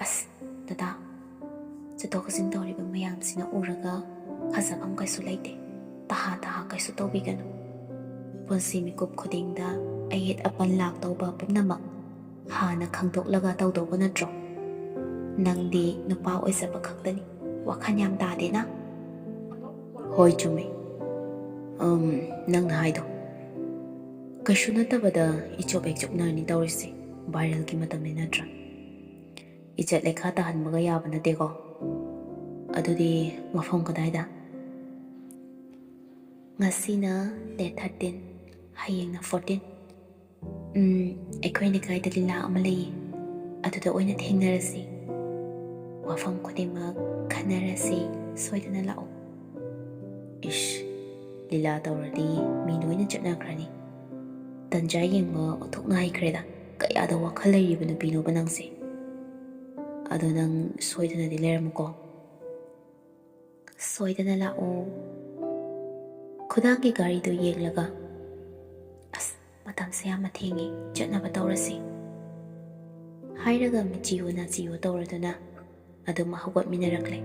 [SPEAKER 1] ꯑꯁ ꯗꯗꯥ ꯆꯠꯊꯣꯛ ꯆꯠꯁꯤꯟ ꯇꯧꯔꯤꯕ ꯃꯌꯥꯝꯁꯤꯅ ꯎꯔꯒ ꯐꯖꯐꯝ ꯀꯩꯁꯨ ꯂꯩꯇꯦ ꯇꯍꯥ ꯀꯩꯁꯨ ꯇꯧꯕꯤꯒꯅꯨ ꯄꯨꯟꯁꯤ ꯃꯤꯀꯨꯞ ꯈꯨꯗꯤꯡꯗ ꯑꯌꯦꯠ ꯑꯄꯟ ꯂꯥꯛꯇꯧꯕ ꯄꯨꯝꯅꯃꯛ ꯍꯥꯟꯅ ꯈꯪꯗꯣꯛꯂꯒ ꯇꯧꯗꯧꯕ ꯅꯠꯇ꯭ꯔꯣ ꯅꯪꯗꯤ ꯅꯨꯄꯥ ꯑꯣꯏꯖꯕ ꯈꯛꯇꯅꯤ ꯋꯥꯈꯜ ꯌꯥꯝ ꯇꯥꯗꯦꯅ ꯍꯣꯏ ꯆꯨꯝꯃꯤ ꯅꯪꯅ ꯍꯥꯏꯗꯣ ꯀꯩꯁꯨ ꯅꯠꯇꯕꯗ ꯏꯆꯣꯞ ꯍꯦꯛꯆꯣꯛꯅꯔꯅꯤ ꯇꯧꯔꯤꯁꯦ ꯚꯥꯏꯔꯦꯜꯒꯤ ꯃꯇꯝꯅꯤ ꯅꯠꯇ꯭ꯔꯥ ꯏꯖꯠ ꯂꯩꯈꯥ ꯇꯥꯍꯟꯕꯒ ꯌꯥꯕ ꯅꯠꯇꯦꯀꯣ ꯑꯗꯨꯗꯤ ꯃꯐꯝ ꯀꯗꯥꯏꯗ ꯉꯁꯤꯅ ꯗꯦꯠ 13 ꯍꯌꯦꯡꯅ 14 ꯑꯩꯈꯣꯏ ꯂꯩꯀꯥꯏꯗ ꯂꯤꯂꯥ ꯑꯃ ꯂꯩꯌꯦ ꯑꯗꯨꯗ ꯑꯣꯏꯅ ꯊꯦꯡꯅꯔꯁꯤ ꯋꯥꯐꯝ ꯈꯨꯗꯤꯡꯃꯛ ꯈꯟꯅꯔꯁꯤ ꯁꯣꯏꯗꯅ ꯂꯥꯛꯑꯣ ꯏꯁ ꯂꯤꯂꯥ ꯇꯧꯔꯗꯤ ꯃꯤ ꯂꯣꯏꯅ ꯆꯠꯅꯈ꯭ꯔꯅꯤ ꯇꯟꯖꯥ ꯌꯦꯡꯕ ꯑꯣꯟꯊꯣꯛꯅ ꯍꯩꯈ꯭ꯔꯦꯗ ꯀꯌꯥꯗ ꯋꯥꯈꯜ ꯂꯩꯔꯤꯕ ꯅꯨꯄꯤꯅꯣꯕ ꯅꯪꯁꯦ ꯑꯗꯣ ꯅꯪ ꯁꯣꯏꯗꯅꯗꯤ ꯂꯩꯔꯝꯃꯨꯀꯣ ꯁꯣꯏꯗꯅ ꯂꯥꯛꯑꯣ ꯈꯨꯗꯥꯡꯒꯤ ꯒꯥꯔꯤꯗꯨ ꯌꯦꯡꯂꯒ ꯑꯁ ꯃꯇꯝꯁꯦ ꯌꯥꯝꯅ ꯊꯦꯡꯉꯤ ꯆꯠꯅꯕ ꯇꯧꯔꯁꯤ ꯍꯥꯏꯔꯒ ꯃꯤꯆꯤꯌꯣ ꯅꯥꯆꯤꯌꯣ ꯇꯧꯔꯗꯨꯅ ꯑꯗꯨꯝ ꯍꯧꯒꯠꯃꯤꯟꯅꯔꯛꯂꯦ